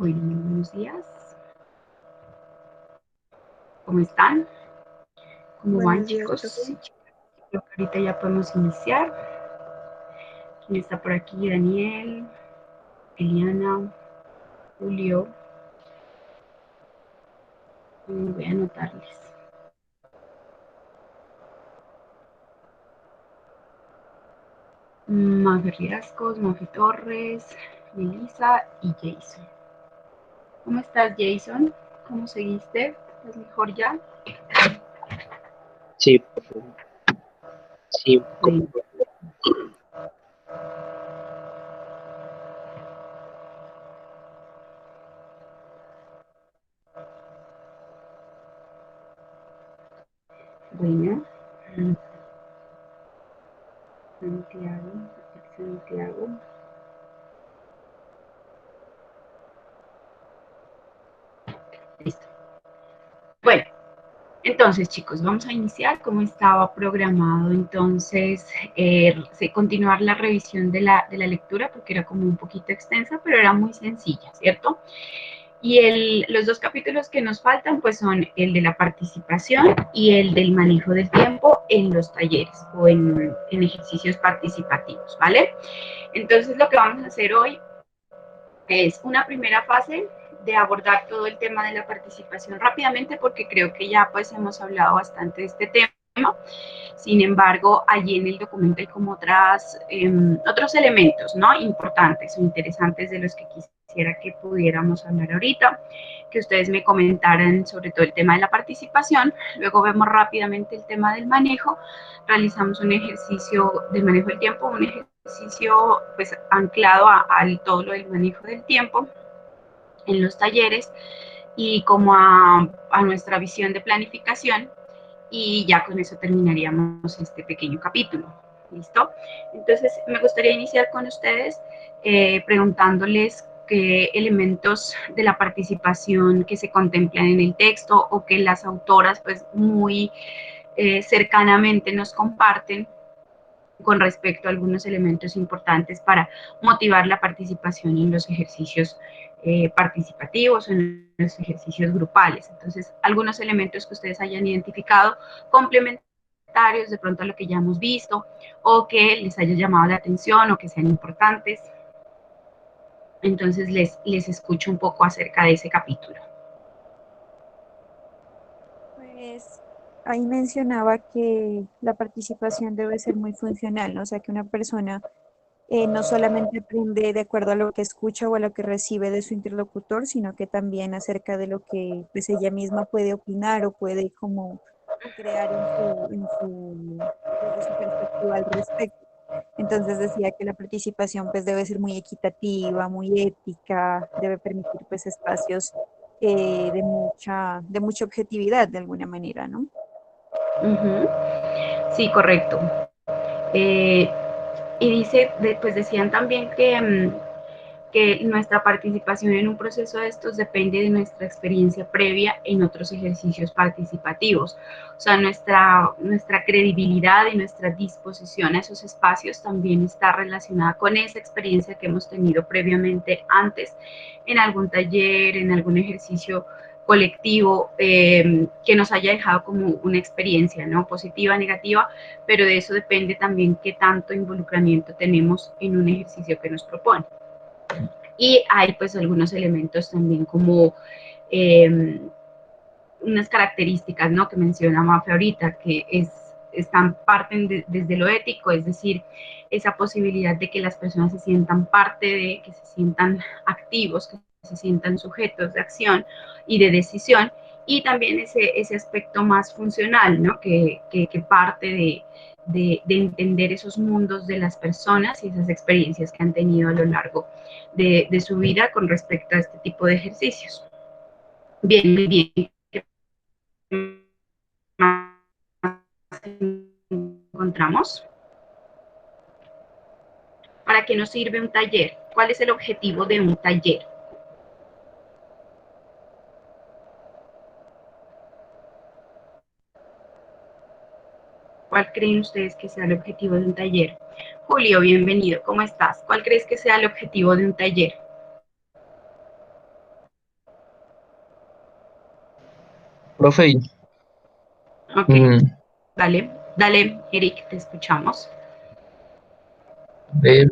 Buenos días. ¿Cómo están? ¿Cómo van, Buenos días, chicos profe. y chicas? Creo que ahorita ya podemos iniciar. ¿Quién está por aquí? Daniel, Eliana, Julio. Voy a anotarles. Mafe Riascos, Mafe Torres, Melissa y Jason. ¿Cómo estás, Jason? ¿Cómo seguiste? ¿Estás mejor ya? Sí, profe. Sí, un poco Bueno, mejor. bueno. Santiago, Santiago. Listo. Bueno, entonces, chicos, vamos a iniciar como estaba programado. Entonces, continuar la revisión de la lectura, porque era como un poquito extensa, pero era muy sencilla, ¿cierto? Y los dos capítulos que nos faltan, pues son el de la participación y el del manejo del tiempo en los talleres o en ejercicios participativos, ¿vale? Entonces, lo que vamos a hacer hoy es una primera fase de abordar todo el tema de la participación rápidamente, porque creo que ya pues hemos hablado bastante de este tema. Sin embargo, allí en el documento hay como otros elementos, ¿no? Importantes o interesantes de los que quisiera que pudiéramos hablar ahorita, que ustedes me comentaran sobre todo el tema de la participación. Luego vemos rápidamente el tema del manejo, realizamos un ejercicio del manejo del tiempo, un ejercicio pues anclado a todo lo del manejo del tiempo en los talleres y como a nuestra visión de planificación, y ya con eso terminaríamos este pequeño capítulo. ¿Listo? Entonces, me gustaría iniciar con ustedes preguntándoles qué elementos de la participación que se contemplan en el texto o que las autoras pues muy cercanamente nos comparten con respecto a algunos elementos importantes para motivar la participación en los ejercicios participativos o en los ejercicios grupales. Entonces, algunos elementos que ustedes hayan identificado complementarios de pronto a lo que ya hemos visto o que les haya llamado la atención o que sean importantes. Entonces, les escucho un poco acerca de ese capítulo. Pues ahí mencionaba que la participación debe ser muy funcional, ¿no? O sea, que una persona no solamente aprende de acuerdo a lo que escucha o a lo que recibe de su interlocutor, sino que también acerca de lo que pues ella misma puede opinar o puede como crear desde su perspectiva al respecto. Entonces decía que la participación pues debe ser muy equitativa, muy ética, debe permitir pues espacios de mucha objetividad de alguna manera, ¿no? Uh -huh. Sí, correcto. Eh, y pues decían también que nuestra participación en un proceso de estos depende de nuestra experiencia previa en otros ejercicios participativos. O sea, nuestra credibilidad y nuestra disposición a esos espacios también está relacionada con esa experiencia que hemos tenido previamente antes en algún taller, en algún ejercicio colectivo que nos haya dejado como una experiencia, ¿no? Positiva, negativa, pero de eso depende también qué tanto involucramiento tenemos en un ejercicio que nos propone. Y hay pues algunos elementos también como unas características, ¿no? Que menciona Mafe ahorita, que parten desde lo ético, es decir, esa posibilidad de que las personas se sientan parte de, que se sientan activos, que se sientan sujetos de acción y de decisión, y también ese aspecto más funcional, ¿no? Que parte de entender esos mundos de las personas y esas experiencias que han tenido a lo largo de su vida con respecto a este tipo de ejercicios. Bien, muy bien. Encontramos. ¿Para qué nos sirve un taller? ¿Cuál es el objetivo de un taller? ¿Cuál creen ustedes que sea el objetivo de un taller? Julio, bienvenido, ¿cómo estás? ¿Cuál crees que sea el objetivo de un taller? Profe, Ok, mm, dale, dale, Eric, te escuchamos. eh,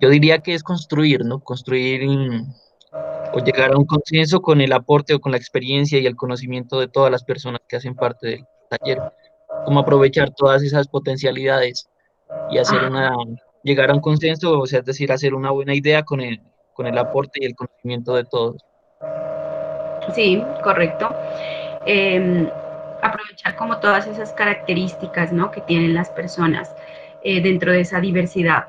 yo diría que es construir, ¿no? Construir o llegar a un consenso con el aporte o con la experiencia y el conocimiento de todas las personas que hacen parte del taller. Cómo aprovechar todas esas potencialidades y hacer Ajá, llegar a un consenso, o sea, es decir, hacer una buena idea con el aporte y el conocimiento de todos. sí, correcto. Eh, Aprovechar como todas esas características, ¿no?, que tienen las personas dentro de esa diversidad.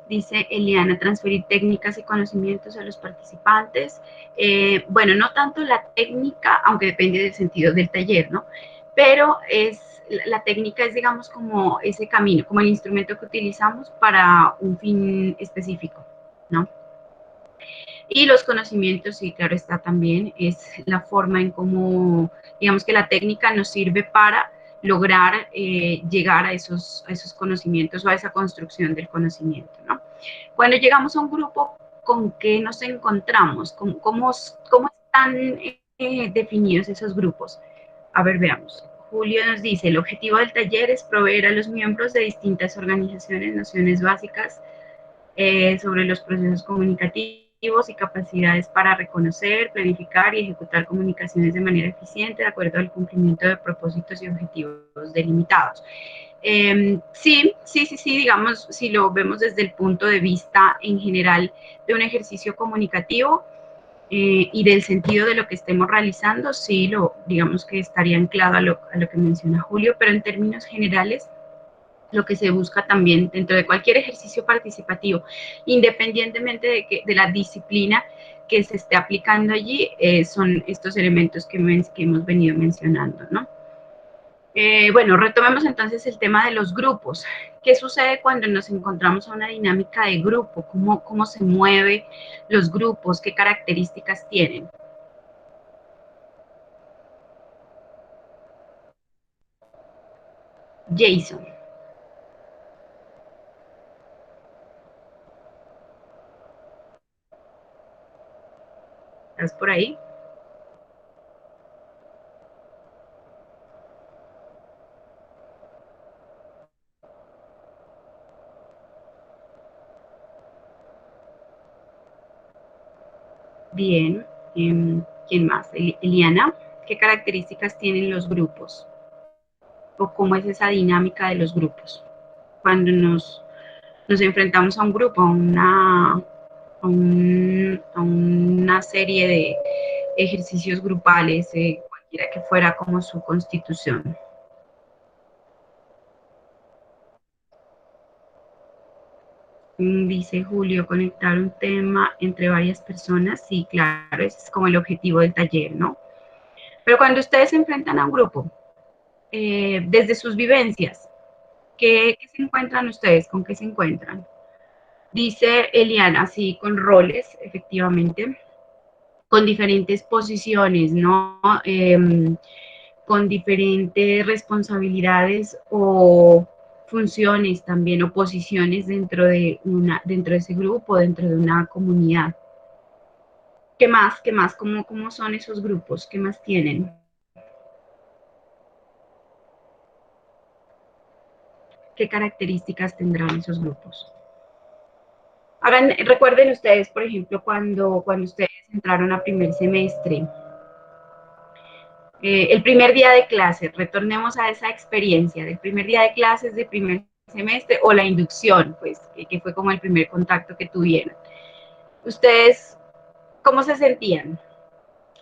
Dice Eliana, transferir técnicas y conocimientos a los participantes. Bueno, no tanto la técnica, aunque depende del sentido del taller, ¿no? Pero la técnica es, digamos, como ese camino, como el instrumento que utilizamos para un fin específico, ¿no? Y los conocimientos, sí, claro está también, es la forma en cómo, digamos que la técnica nos sirve para lograr llegar a esos conocimientos o a esa construcción del conocimiento, ¿no? Cuando llegamos a un grupo, ¿con qué nos encontramos? ¿Cómo están definidos esos grupos? A ver, veamos. Julio nos dice, el objetivo del taller es proveer a los miembros de distintas organizaciones nociones básicas sobre los procesos comunicativos y capacidades para reconocer, planificar y ejecutar comunicaciones de manera eficiente de acuerdo al cumplimiento de propósitos y objetivos delimitados. Sí, digamos, si lo vemos desde el punto de vista en general de un ejercicio comunicativo y del sentido de lo que estemos realizando, sí, digamos que estaría anclado a lo que menciona Julio, pero en términos generales, lo que se busca también dentro de cualquier ejercicio participativo, independientemente de la disciplina que se esté aplicando allí, son estos elementos que hemos venido mencionando, ¿no? Bueno, retomemos entonces el tema de los grupos. ¿Qué sucede cuando nos encontramos a una dinámica de grupo? ¿Cómo se mueven los grupos? ¿Qué características tienen? Jason, ¿estás por ahí? Bien. ¿Quién más? Eliana, ¿qué características tienen los grupos? ¿O cómo es esa dinámica de los grupos? Cuando nos enfrentamos a un grupo, a una serie de ejercicios grupales, cualquiera que fuera como su constitución. Dice Julio, conectar un tema entre varias personas, sí, claro, ese es como el objetivo del taller, ¿no? Pero cuando ustedes se enfrentan a un grupo, desde sus vivencias, ¿qué se encuentran ustedes? ¿Con qué se encuentran? Dice Eliana, sí, con roles, efectivamente, con diferentes posiciones, ¿no? Con diferentes responsabilidades o funciones también o posiciones dentro de ese grupo, dentro de una comunidad. ¿Qué más? ¿Qué más? ¿Cómo son esos grupos? ¿Qué más tienen? ¿Qué características tendrán esos grupos? Recuerden ustedes, por ejemplo, cuando ustedes entraron a primer semestre, el primer día de clase, retornemos a esa experiencia del primer día de clases de primer semestre o la inducción, pues, que fue como el primer contacto que tuvieron. ¿Ustedes cómo se sentían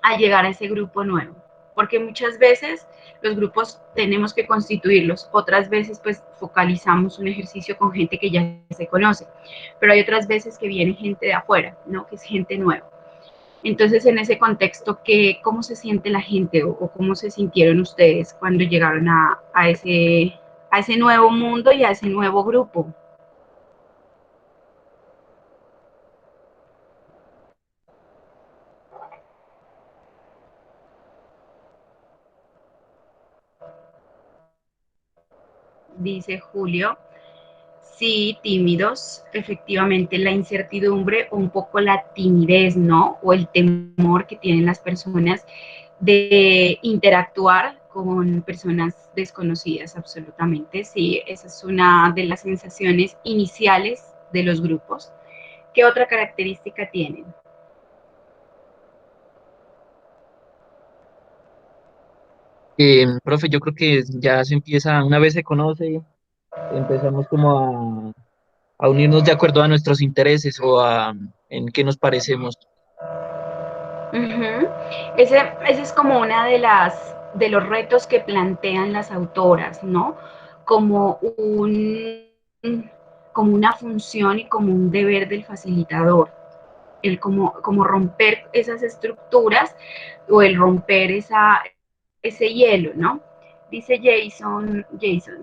al llegar a ese grupo nuevo? Porque muchas veces los grupos tenemos que constituirlos, otras veces pues focalizamos un ejercicio con gente que ya se conoce, pero hay otras veces que viene gente de afuera, ¿no? Que es gente nueva. Entonces, en ese contexto, ¿cómo se siente la gente o cómo se sintieron ustedes cuando llegaron a ese nuevo mundo y a ese nuevo grupo? Dice Julio. Sí, tímidos, efectivamente, la incertidumbre o un poco la timidez, ¿no? O el temor que tienen las personas de interactuar con personas desconocidas absolutamente. Sí, esa es una de las sensaciones iniciales de los grupos. ¿Qué otra característica tienen? Profe, yo creo que ya se empieza, una vez se conoce, empezamos como a unirnos de acuerdo a nuestros intereses o a en qué nos parecemos. Uh-huh. Ese es como una de los retos que plantean las autoras, ¿no? Como como una función y como un deber del facilitador, el como romper esas estructuras o el romper ese hielo, ¿no? Dice Jason,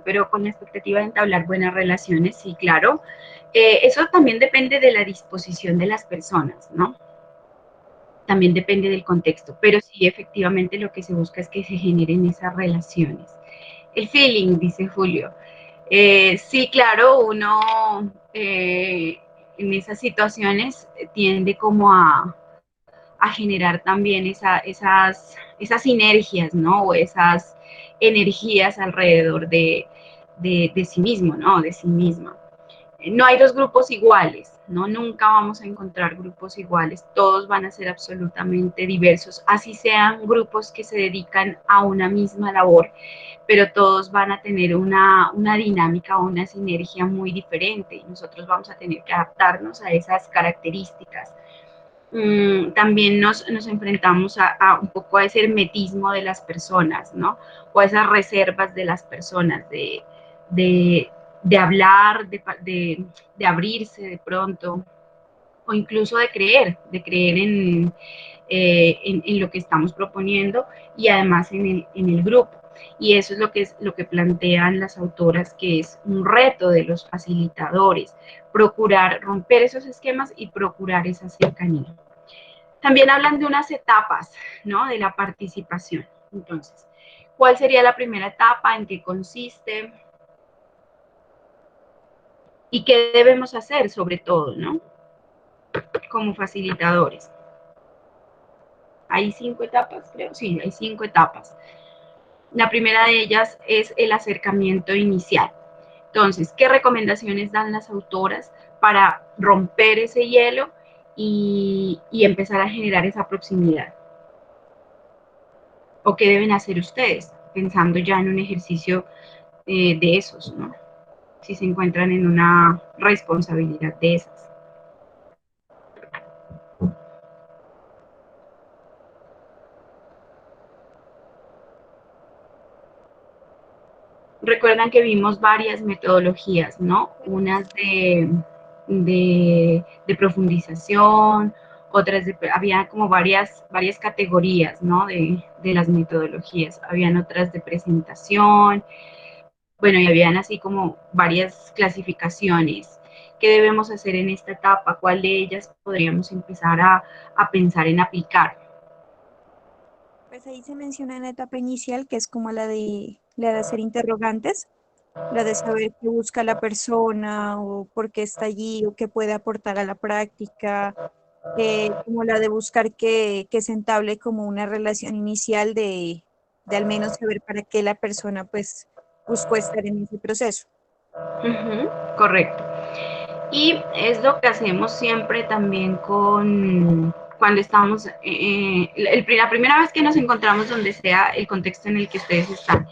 pero con la expectativa de entablar buenas relaciones, sí, claro. Eso también depende de la disposición de las personas, ¿no? También depende del contexto, pero sí, efectivamente lo que se busca es que se generen esas relaciones. El feeling, dice Julio. Sí, claro, uno en esas situaciones tiende como generar también esas sinergias, ¿no? O esas energías alrededor de sí mismo, ¿no? De sí misma. No hay dos grupos iguales, ¿no? Nunca vamos a encontrar grupos iguales, todos van a ser absolutamente diversos, así sean grupos que se dedican a una misma labor, pero todos van a tener una dinámica o una sinergia muy diferente y nosotros vamos a tener que adaptarnos a esas características. También nos enfrentamos un poco a ese hermetismo de las personas, ¿no? O a esas reservas de las personas, de, de hablar, de abrirse de pronto, o incluso de creer en lo que estamos proponiendo y además en el grupo. Y eso es lo que plantean las autoras, que es un reto de los facilitadores, procurar romper esos esquemas y procurar esa cercanía. También hablan de unas etapas, ¿no? De la participación. Entonces, ¿cuál sería la primera etapa? ¿En qué consiste? ¿Y qué debemos hacer sobre todo, ¿no? Como facilitadores. Hay 5 etapas, creo. Sí, hay 5 etapas. La primera de ellas es el acercamiento inicial. Entonces, ¿qué recomendaciones dan las autoras para romper ese hielo y empezar a generar esa proximidad? ¿O qué deben hacer ustedes? Pensando ya en un ejercicio de esos, ¿no? Si se encuentran en una responsabilidad de esas. Recuerdan que vimos varias metodologías, ¿no? Unas de profundización, otras había como varias categorías, ¿no? De las metodologías. Habían otras de presentación, bueno, y habían así como varias clasificaciones. ¿Qué debemos hacer en esta etapa? ¿Cuál de ellas podríamos empezar a pensar en aplicar? Pues ahí se menciona en la etapa inicial, que es como la de hacer interrogantes, la de saber qué busca la persona o por qué está allí o qué puede aportar a la práctica, como la de buscar que se entable como una relación inicial de al menos saber para qué la persona pues buscó estar en ese proceso. Correcto. Y es lo que hacemos siempre también cuando estamos, la primera vez que nos encontramos donde sea el contexto en el que ustedes están.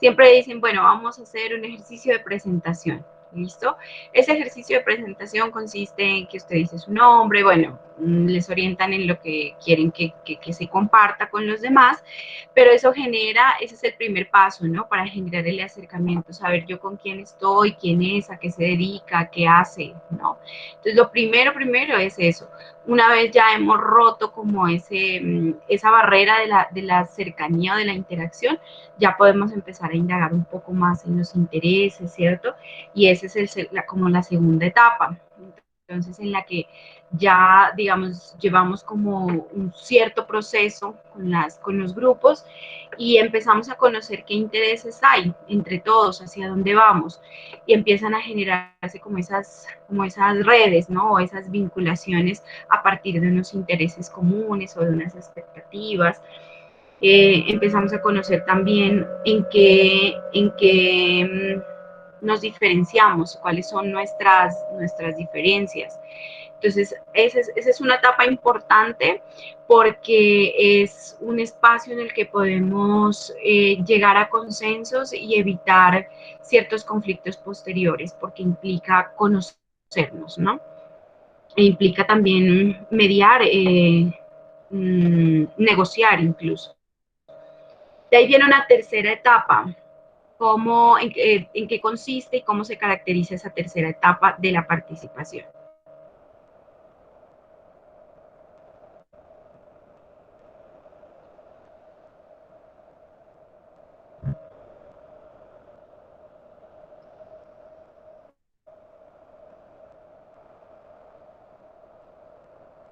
Siempre dicen, bueno, vamos a hacer un ejercicio de presentación. ¿Listo? Ese ejercicio de presentación consiste en que usted dice su nombre, bueno, les orientan en lo que quieren que se comparta con los demás, pero eso genera, ese es el primer paso, ¿no? Para generar el acercamiento, saber yo con quién estoy, quién es, a qué se dedica, qué hace, ¿no? Entonces, lo primero es eso. Una vez ya hemos roto como esa barrera de la cercanía o de la interacción, ya podemos empezar a indagar un poco más en los intereses, ¿cierto? Y esa es como la segunda etapa. Entonces, en la que ya, digamos, llevamos como un cierto proceso con los grupos y empezamos a conocer qué intereses hay entre todos, hacia dónde vamos, y empiezan a generarse como esas redes, ¿no? O esas vinculaciones a partir de unos intereses comunes o de unas expectativas. empezamos a conocer también en qué nos diferenciamos, cuáles son nuestras diferencias. Entonces, esa es una etapa importante porque es un espacio en el que podemos llegar a consensos y evitar ciertos conflictos posteriores, porque implica conocernos, ¿no? E implica también mediar, negociar incluso. De ahí viene una tercera etapa, en qué consiste y cómo se caracteriza esa tercera etapa de la participación.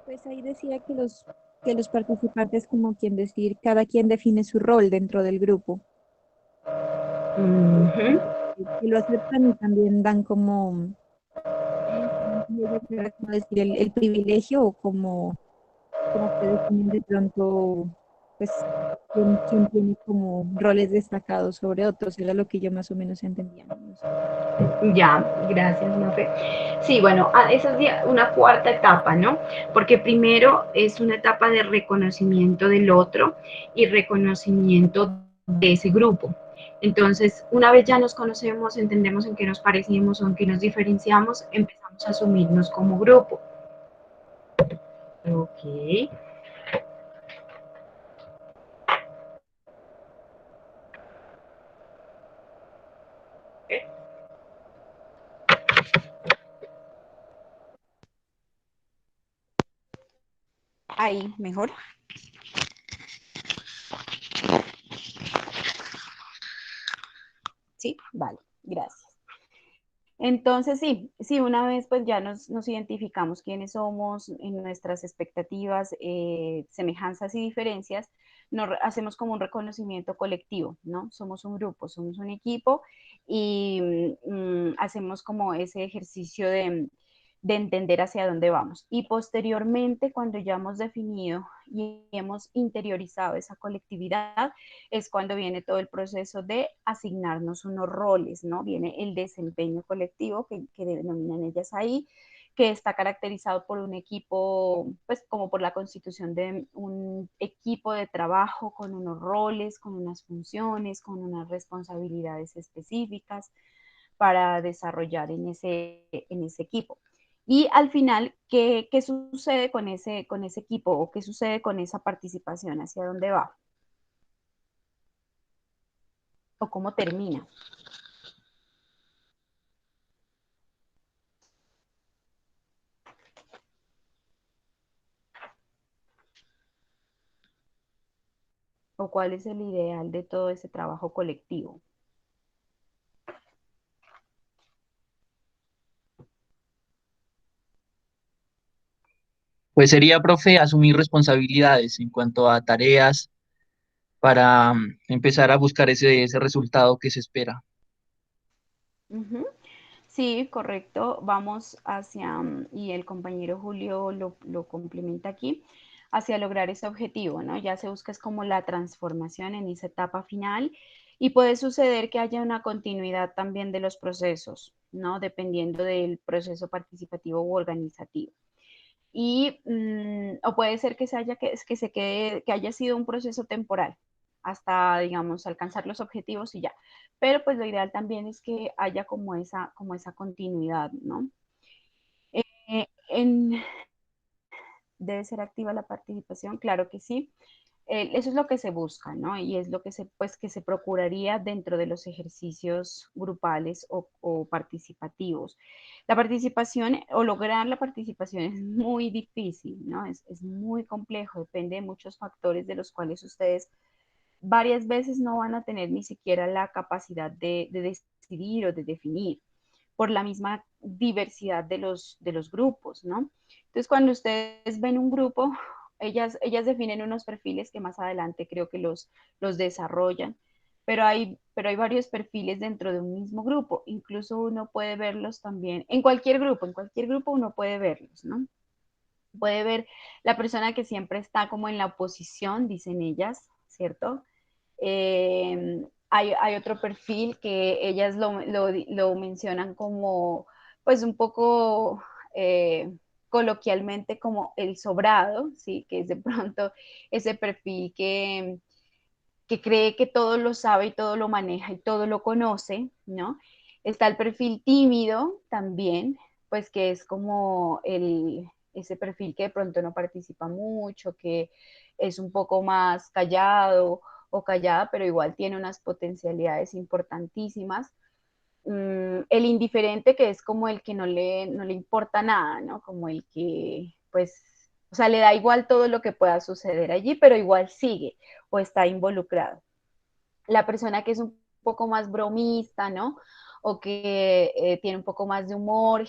Pues ahí decía que los participantes, como quien decir, cada quien define su rol dentro del grupo, Uh -huh. que lo aceptan y también dan como, y ella quiere como decir, el privilegio o como que definen de pronto, pues, quién tiene como roles destacados sobre otros, era lo que yo más o menos entendía, ¿no? No sé. Ya, gracias, Mafe. Sí, bueno, esa es una cuarta etapa, ¿no? Porque primero es una etapa de reconocimiento del otro y reconocimiento de ese grupo. Entonces, una vez ya nos conocemos, entendemos en qué nos parecemos o en qué nos diferenciamos, empezamos a asumirnos como grupo. Ok. Ahí, mejor. Sí, vale, gracias. Entonces, sí, una vez pues ya nos identificamos quiénes somos, en nuestras expectativas, semejanzas y diferencias, hacemos como un reconocimiento colectivo, ¿no? Somos un grupo, somos un equipo y hacemos como ese ejercicio de entender hacia dónde vamos. Y posteriormente, cuando ya hemos definido y hemos interiorizado esa colectividad, es cuando viene todo el proceso de asignarnos unos roles, ¿no? Viene el desempeño colectivo que denominan ellas ahí, que está caracterizado por un equipo, pues como por la constitución de un equipo de trabajo con unos roles, con unas funciones, con unas responsabilidades específicas para desarrollar en ese equipo. Y al final, ¿qué sucede con ese equipo o qué sucede con esa participación? ¿Hacia dónde va? ¿O cómo termina? ¿O cuál es el ideal de todo ese trabajo colectivo? Pues sería, profe, asumir responsabilidades en cuanto a tareas para empezar a buscar ese resultado que se espera. Ujú. Sí, correcto. Vamos hacia, y el compañero Julio lo complementa aquí, hacia lograr ese objetivo, ¿no? Ya se busca es como la transformación en esa etapa final y puede suceder que haya una continuidad también de los procesos, ¿no? Dependiendo del proceso participativo u organizativo. Y, o puede ser que se quede, que haya sido un proceso temporal hasta, digamos, alcanzar los objetivos y ya. Pero pues lo ideal también es que haya como esa continuidad, ¿no? En, ¿Debe ser activa la participación? Claro que sí. Eso es lo que se busca, ¿no? Y es lo que pues, que se procuraría dentro de los ejercicios grupales o participativos. La participación o lograr la participación es muy difícil, ¿no? Es muy complejo, depende de muchos factores de los cuales ustedes varias veces no van a tener ni siquiera la capacidad de decidir o de definir por la misma diversidad de los grupos, ¿no? Entonces, cuando ustedes ven un grupo, ellas definen unos perfiles que más adelante creo que los desarrollan, pero hay varios perfiles dentro de un mismo grupo, incluso uno puede verlos también en cualquier grupo uno puede verlos, ¿no? Puede ver la persona que siempre está como en la oposición, dicen ellas, ¿cierto? Hay otro perfil que ellas lo mencionan como, pues un poco coloquialmente como el sobrado, ¿sí? Que es de pronto ese perfil que cree que todo lo sabe y todo lo maneja y todo lo conoce, ¿no? Está el perfil tímido también, pues que es como ese perfil que de pronto no participa mucho, que es un poco más callado o callada, pero igual tiene unas potencialidades importantísimas. El indiferente, que es como el que no le importa nada, ¿no? Como el que, pues, o sea, le da igual todo lo que pueda suceder allí, pero igual sigue o está involucrado. La persona que es un poco más bromista, ¿no? O que tiene un poco más de humor,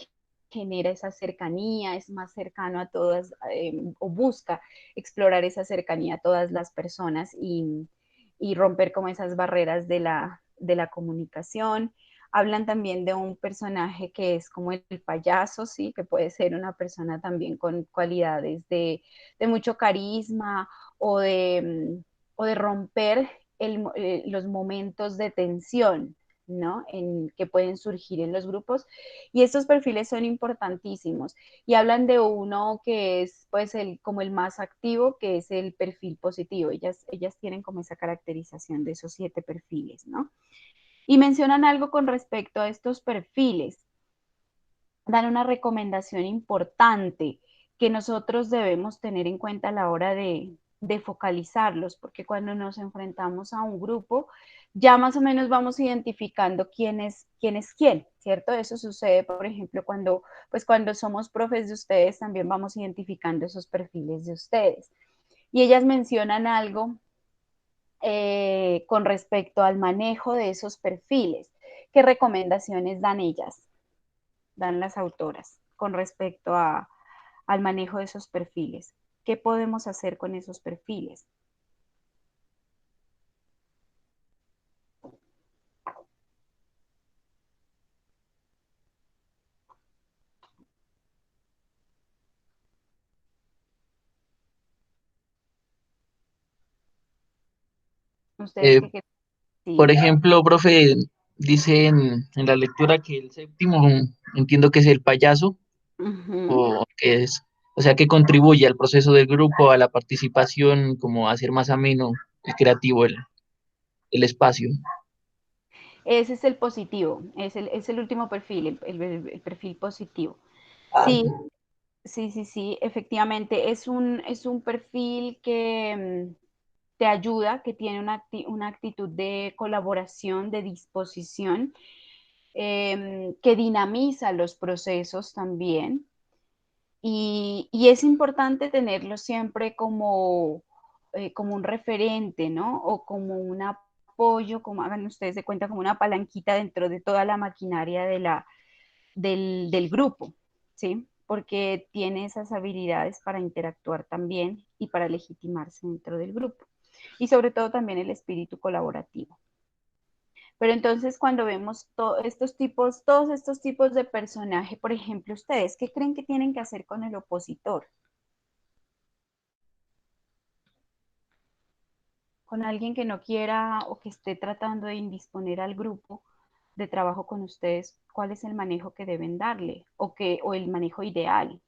genera esa cercanía, es más cercano a todas, o busca explorar esa cercanía a todas las personas y romper como esas barreras de la comunicación. Hablan también de un personaje que es como el payaso, ¿sí? Que puede ser una persona también con cualidades de mucho carisma o de romper los momentos de tensión, ¿no? Que pueden surgir en los grupos. Y estos perfiles son importantísimos. Y hablan de uno que es, pues, como el más activo, que es el perfil positivo. Ellas tienen como esa caracterización de esos 7 perfiles, ¿no? Y mencionan algo con respecto a estos perfiles. Dan una recomendación importante que nosotros debemos tener en cuenta a la hora de focalizarlos, porque cuando nos enfrentamos a un grupo, ya más o menos vamos identificando quién, ¿cierto? Eso sucede, por ejemplo, cuando somos profes de ustedes, también vamos identificando esos perfiles de ustedes. Y ellas mencionan algo con respecto al manejo de esos perfiles. ¿Qué recomendaciones dan ellas? Dan las autoras con respecto al manejo de esos perfiles. ¿Qué podemos hacer con esos perfiles? ¿Ustedes Eh, qué creen? por Sí. ejemplo, profe, dice en la lectura que el séptimo, entiendo que es el payaso, Ujú. o que es, o sea, que contribuye al proceso del grupo, a la participación, como a hacer más ameno y creativo el espacio. Ese es el positivo, es el último perfil, el perfil positivo. Sí, sí, efectivamente, es un perfil que te ayuda, que tiene una actitud de colaboración, de disposición, que dinamiza los procesos también. Y es importante tenerlo siempre como un referente, ¿no? O como un apoyo, como hagan ustedes de cuenta, como una palanquita dentro de toda la maquinaria del grupo, ¿sí? Porque tiene esas habilidades para interactuar también y para legitimarse dentro del grupo. Y sobre todo también el espíritu colaborativo. Pero entonces cuando vemos todos estos tipos de personaje, por ejemplo, ustedes, ¿qué creen que tienen que hacer con el opositor? Con alguien que no quiera o que esté tratando de indisponer al grupo de trabajo con ustedes, ¿cuál es el manejo que deben darle o el manejo ideal?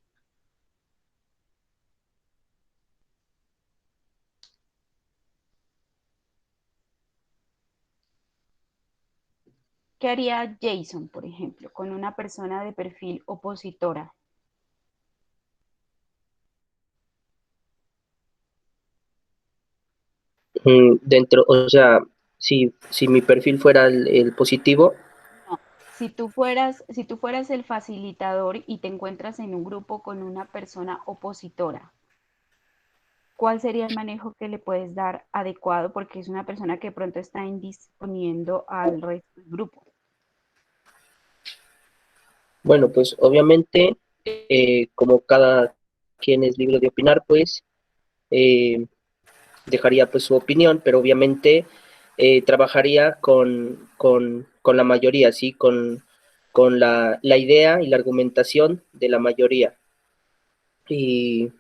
¿Qué haría Jason, por ejemplo, con una persona de perfil opositora? Dentro, o sea, si mi perfil fuera el positivo, No, si tú fueras el facilitador y te encuentras en un grupo con una persona opositora, ¿cuál sería el manejo que le puedes dar adecuado? Porque es una persona que de pronto está indisponiendo al resto del grupo. bueno, pues obviamente, como cada quien es libre de opinar, pues eh, dejaría pues su opinión, pero obviamente trabajaría con la mayoría, ¿sí? Con la idea y la argumentación de la mayoría. Y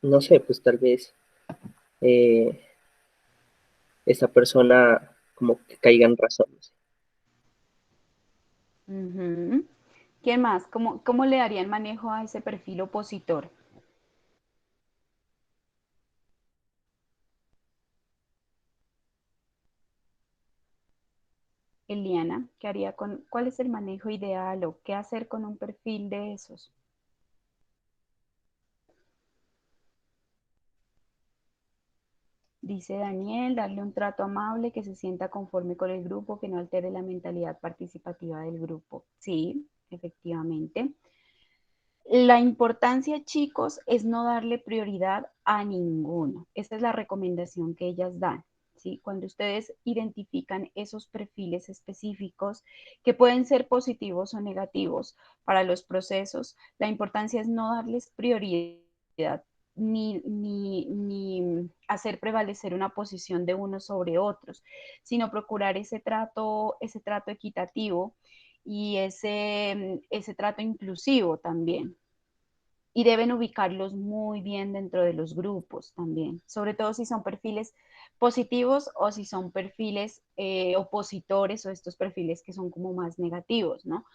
no sé, pues tal vez eh, esa persona como que caiga en razón. Ujú. ¿Quién más? ¿Cómo le darían manejo a ese perfil opositor? Eliana, cuál es el manejo ideal o qué hacer con un perfil de esos? Dice Daniel, darle un trato amable, que se sienta conforme con el grupo, que no altere la mentalidad participativa del grupo. Sí, efectivamente. La importancia, chicos, es no darle prioridad a ninguno. Esa es la recomendación que ellas dan. ¿Sí? Cuando ustedes identifican esos perfiles específicos que pueden ser positivos o negativos para los procesos, la importancia es no darles prioridad ni hacer prevalecer una posición de unos sobre otros, sino procurar ese trato equitativo y ese trato inclusivo también. Y deben ubicarlos muy bien dentro de los grupos también, sobre todo si son perfiles positivos o si son perfiles opositores o estos perfiles que son como más negativos, ¿no?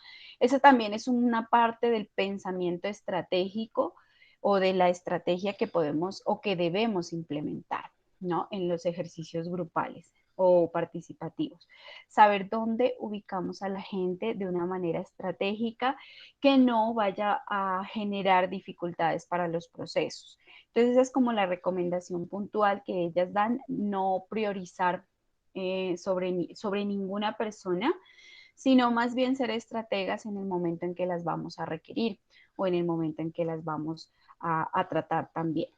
Eso también es una parte del pensamiento estratégico o de la estrategia que podemos o que debemos implementar, ¿no? En los ejercicios grupales o participativos. Saber dónde ubicamos a la gente de una manera estratégica que no vaya a generar dificultades para los procesos. Entonces, esa es como la recomendación puntual que ellas dan, no priorizar sobre ninguna persona, sino más bien ser estrategas en el momento en que las vamos a requerir o en el momento en que las vamos a tratar también.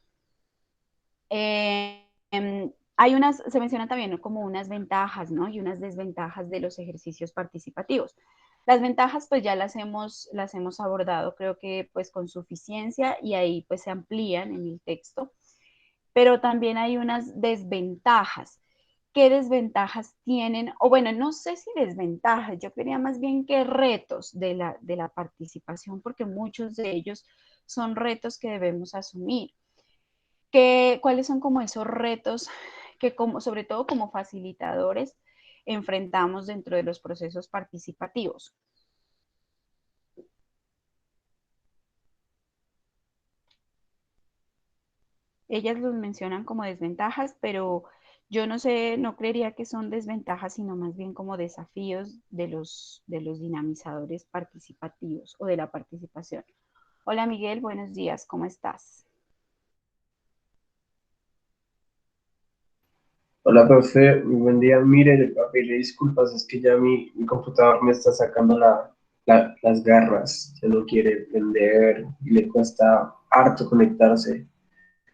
Se mencionan también como unas ventajas, ¿no? Y unas desventajas de los ejercicios participativos. Las ventajas pues ya las hemos abordado creo que pues con suficiencia y ahí pues se amplían en el texto, pero también hay unas desventajas. ¿Qué desventajas tienen? O bueno, no sé si desventajas, yo quería más bien que retos de la participación, porque muchos de ellos son retos que debemos asumir. ¿Cuáles son como esos retos que como, sobre todo como facilitadores enfrentamos dentro de los procesos participativos? Ellas los mencionan como desventajas, pero yo no sé, no creería que son desventajas, sino más bien como desafíos de los dinamizadores participativos o de la participación. Hola Miguel, buenos días, ¿cómo estás? Hola, profe, muy buen día. Mire, le pedirle disculpas, es que ya mi computador me está sacando las garras, ya no quiere prender y le cuesta harto conectarse.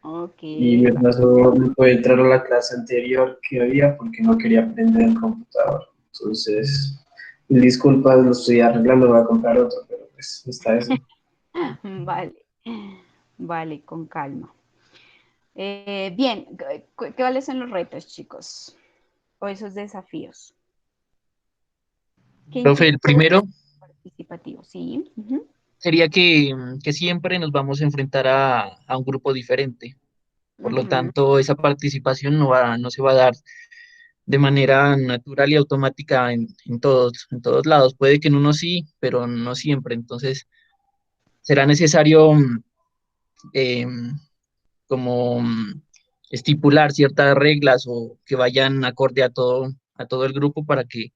Ok, Y me pasó, no pude entrar a la clase anterior que había porque no quería prender el computador. Entonces, disculpas, lo estoy arreglando, voy a comprar otro, pero pues está eso. vale, vale, con calma. Bien, ¿cuáles son los retos, chicos? O esos desafíos. ¿Qué Profe, implica el primero participativo? Sí. Ujú, sería que siempre nos vamos a enfrentar a un grupo diferente. Por lo ujú. tanto, esa participación no se va a dar de manera natural y automática en todos lados. Puede que en uno sí, pero no siempre. Entonces, será necesario eh, como estipular ciertas reglas o que vayan acorde a todo el grupo para que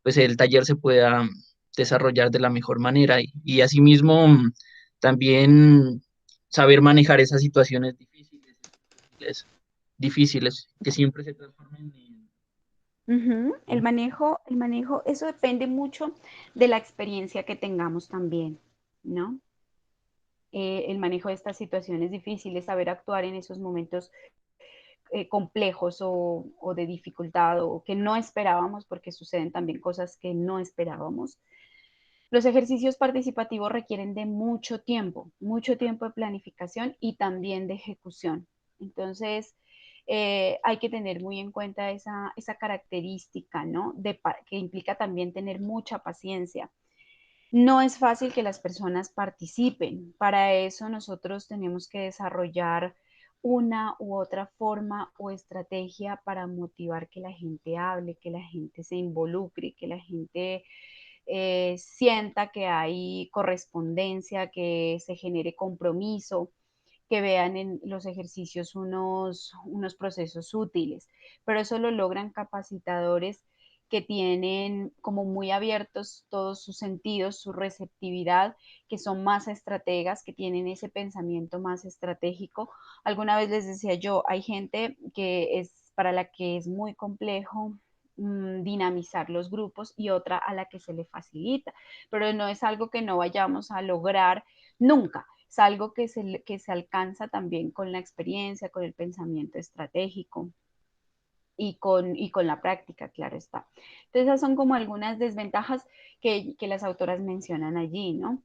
pues el taller se pueda desarrollar de la mejor manera y asimismo también saber manejar esas situaciones difíciles que siempre se transformen Ujú. El manejo, eso depende mucho de la experiencia que tengamos también, ¿no? El manejo de estas situaciones difíciles, saber actuar en esos momentos complejos o de dificultad o que no esperábamos, porque suceden también cosas que no esperábamos. Los ejercicios participativos requieren de mucho tiempo de planificación y también de ejecución. Entonces, hay que tener muy en cuenta esa característica, ¿no? Que implica también tener mucha paciencia. No es fácil que las personas participen. Para eso nosotros tenemos que desarrollar una u otra forma o estrategia para motivar que la gente hable, que la gente se involucre, que la gente sienta que hay correspondencia, que se genere compromiso, que vean en los ejercicios unos procesos útiles, pero eso lo logran capacitadores que tienen como muy abiertos todos sus sentidos, su receptividad, que son más estrategas, que tienen ese pensamiento más estratégico. Alguna vez les decía yo, hay gente que es para la que es muy complejo dinamizar los grupos y otra a la que se le facilita, pero no es algo que no vayamos a lograr nunca, es algo que se alcanza también con la experiencia, con el pensamiento estratégico y con la práctica, claro está. Entonces, esas son como algunas desventajas que las autoras mencionan allí, ¿no?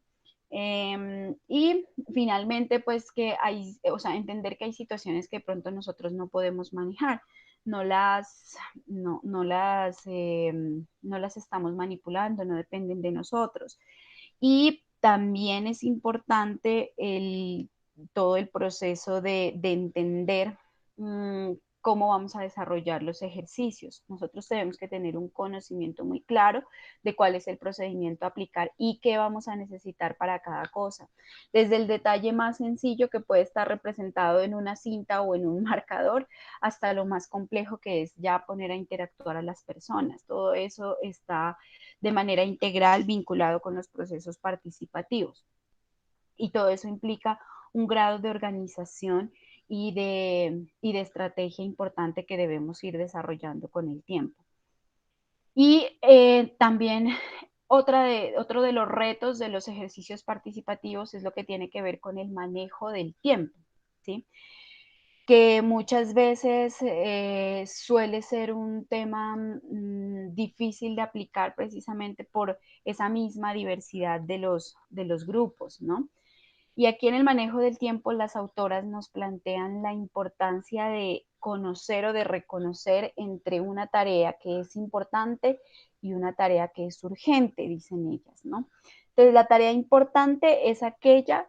Y finalmente, pues que hay, o sea, entender que hay situaciones que de pronto nosotros no podemos manejar, no las, no las estamos manipulando, no dependen de nosotros. Y también es importante todo el proceso de entender cómo vamos a desarrollar los ejercicios. Nosotros tenemos que tener un conocimiento muy claro de cuál es el procedimiento a aplicar y qué vamos a necesitar para cada cosa. Desde el detalle más sencillo que puede estar representado en una cinta o en un marcador hasta lo más complejo que es ya poner a interactuar a las personas. Todo eso está de manera integral vinculado con los procesos participativos. Y todo eso implica un grado de organización y de estrategia importante que debemos ir desarrollando con el tiempo. Y también otro de los retos de los ejercicios participativos es lo que tiene que ver con el manejo del tiempo, ¿sí? Que muchas veces suele ser un tema difícil de aplicar precisamente por esa misma diversidad de los grupos, ¿no? Y aquí en el manejo del tiempo, las autoras nos plantean la importancia de conocer o de reconocer entre una tarea que es importante y una tarea que es urgente, dicen ellas, ¿no? Entonces, la tarea importante es aquella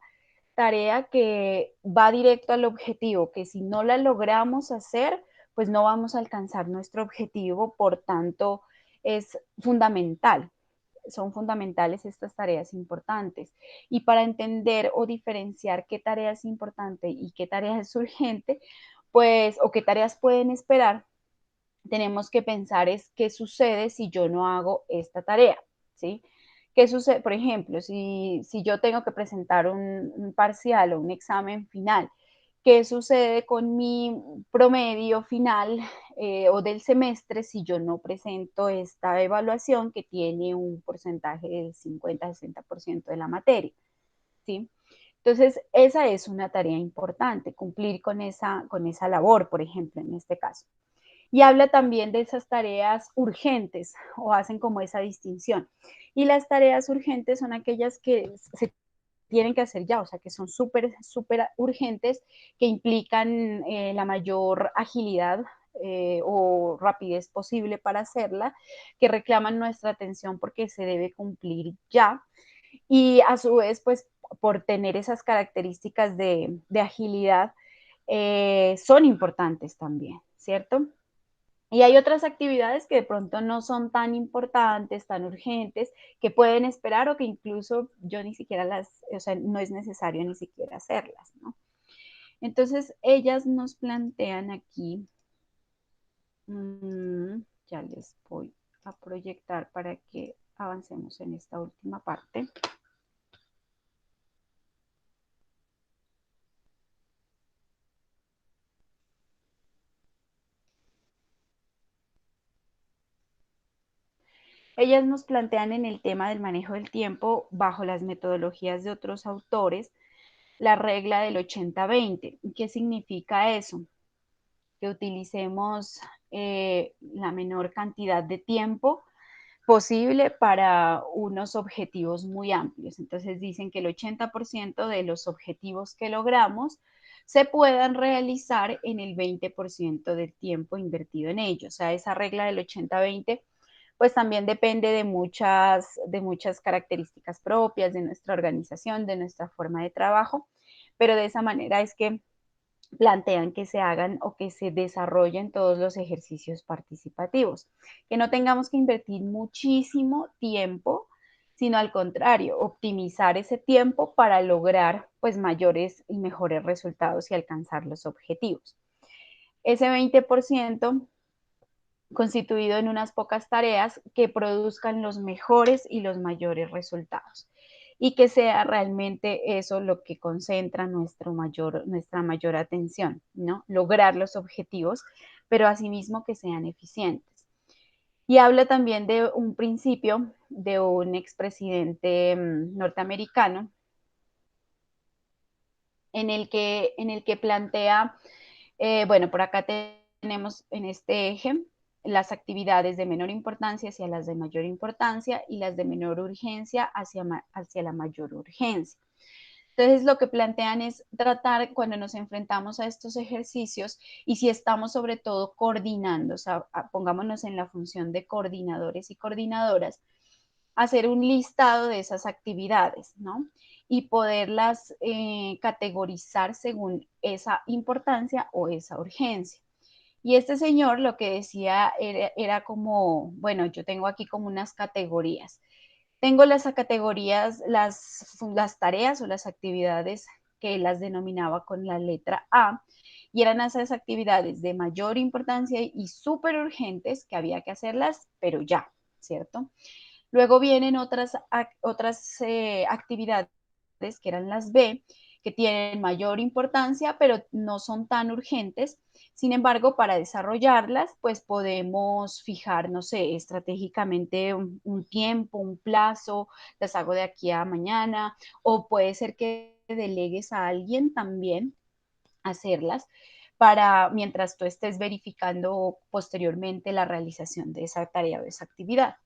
tarea que va directo al objetivo, que si no la logramos hacer, pues no vamos a alcanzar nuestro objetivo, por tanto, es fundamental. Son fundamentales estas tareas importantes. Y para entender o diferenciar qué tarea es importante y qué tarea es urgente, pues, o qué tareas pueden esperar, tenemos que pensar es qué sucede si yo no hago esta tarea, ¿sí? ¿Qué sucede? Por ejemplo, si yo tengo que presentar un parcial o un examen final, ¿qué sucede con mi promedio final o del semestre si yo no presento esta evaluación que tiene un porcentaje del 50-60% de la materia? ¿Sí? Entonces, esa es una tarea importante, cumplir con esa labor, por ejemplo, en este caso. Y habla también de esas tareas urgentes o hacen como esa distinción. Y las tareas urgentes son aquellas que se tienen que hacer ya, o sea, que son súper, súper urgentes, que implican la mayor agilidad o rapidez posible para hacerla, que reclaman nuestra atención porque se debe cumplir ya. Y a su vez, pues, por tener esas características de agilidad, son importantes también, ¿cierto? Y hay otras actividades que de pronto no son tan importantes, tan urgentes, que pueden esperar o que incluso yo ni siquiera o sea, no es necesario ni siquiera hacerlas, ¿no? Entonces, ellas nos plantean aquí, ya les voy a proyectar para que avancemos en esta última parte. Ellas nos plantean en el tema del manejo del tiempo, bajo las metodologías de otros autores, la regla del 80-20. ¿Qué significa eso? Que utilicemos la menor cantidad de tiempo posible para unos objetivos muy amplios. Entonces dicen que el 80% de los objetivos que logramos se puedan realizar en el 20% del tiempo invertido en ellos. O sea, esa regla del 80-20 pues también depende de muchas características propias de nuestra organización, de nuestra forma de trabajo, pero de esa manera es que plantean que se hagan o que se desarrollen todos los ejercicios participativos, que no tengamos que invertir muchísimo tiempo, sino al contrario, optimizar ese tiempo para lograr pues mayores y mejores resultados y alcanzar los objetivos. Ese 20% constituido en unas pocas tareas que produzcan los mejores y los mayores resultados y que sea realmente eso lo que concentra nuestra mayor atención, ¿no? Lograr los objetivos, pero asimismo que sean eficientes. Y habla también de un principio de un expresidente norteamericano en el que plantea, bueno, por acá tenemos en este eje las actividades de menor importancia hacia las de mayor importancia y las de menor urgencia hacia la mayor urgencia. Entonces, lo que plantean es tratar cuando nos enfrentamos a estos ejercicios y si estamos sobre todo coordinando, o sea, pongámonos en la función de coordinadores y coordinadoras, hacer un listado de esas actividades, ¿no? Y poderlas categorizar según esa importancia o esa urgencia. Y este señor lo que decía era como, bueno, yo tengo aquí como unas categorías. Tengo las categorías, las tareas o las actividades que las denominaba con la letra A, y eran esas actividades de mayor importancia y súper urgentes que había que hacerlas, pero ya, ¿cierto? Luego vienen otras actividades que eran las B, que tienen mayor importancia, pero no son tan urgentes. Sin embargo, para desarrollarlas, pues podemos fijar, no sé, estratégicamente un tiempo, un plazo, las hago de aquí a mañana, o puede ser que delegues a alguien también hacerlas para mientras tú estés verificando posteriormente la realización de esa tarea o de esa actividad.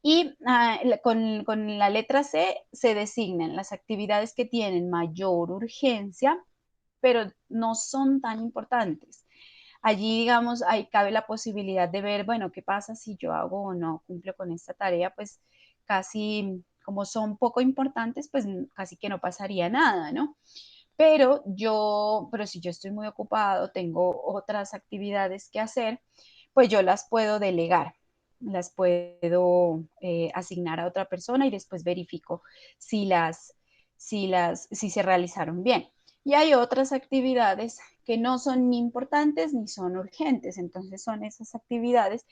Y con la letra C se designan las actividades que tienen mayor urgencia, pero no son tan importantes. Allí, digamos, ahí cabe la posibilidad de ver, bueno, ¿qué pasa si yo hago o no cumplo con esta tarea? Pues casi, como son poco importantes, pues casi que no pasaría nada, ¿no? Pero si yo estoy muy ocupado, tengo otras actividades que hacer, pues yo las puedo delegar, las puedo asignar a otra persona y después verifico si se realizaron bien. Y hay otras actividades que no son ni importantes ni son urgentes, entonces son esas actividades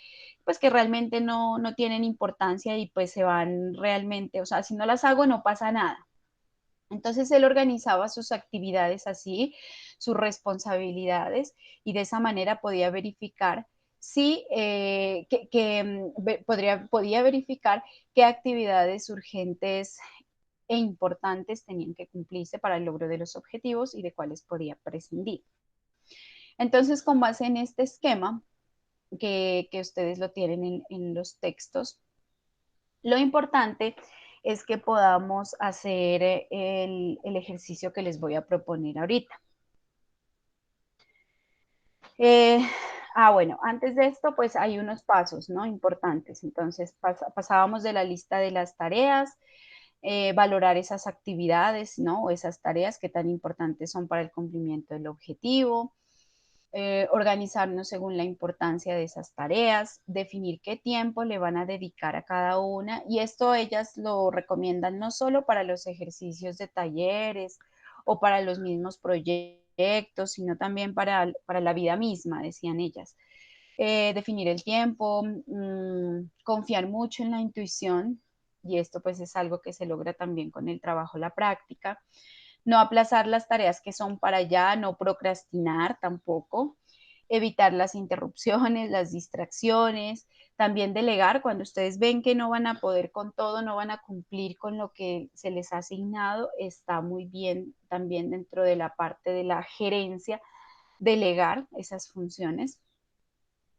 pues que realmente no tienen importancia y pues se van realmente, o sea, si no las hago no pasa nada. Entonces él organizaba sus actividades así, sus responsabilidades, y de esa manera podía verificar si, podía verificar qué actividades urgentes e importantes tenían que cumplirse para el logro de los objetivos y de cuáles podía prescindir. Entonces, con base en este esquema, que ustedes lo tienen en los textos, lo importante es que podamos hacer el ejercicio que les voy a proponer ahorita. Bueno, antes de esto, pues hay unos pasos, ¿no? Importantes. Entonces, pasábamos de la lista de las tareas, valorar esas actividades, ¿no? O esas tareas que tan importantes son para el cumplimiento del objetivo, organizarnos según la importancia de esas tareas, definir qué tiempo le van a dedicar a cada una, y esto ellas lo recomiendan no solo para los ejercicios de talleres o para los mismos proyectos, sino también para la vida misma, decían ellas. Definir el tiempo, confiar mucho en la intuición, y esto pues es algo que se logra también con el trabajo, la práctica. No aplazar las tareas que son para allá, no procrastinar tampoco, evitar las interrupciones, las distracciones, también delegar cuando ustedes ven que no van a poder con todo, no van a cumplir con lo que se les ha asignado, está muy bien también dentro de la parte de la gerencia, delegar esas funciones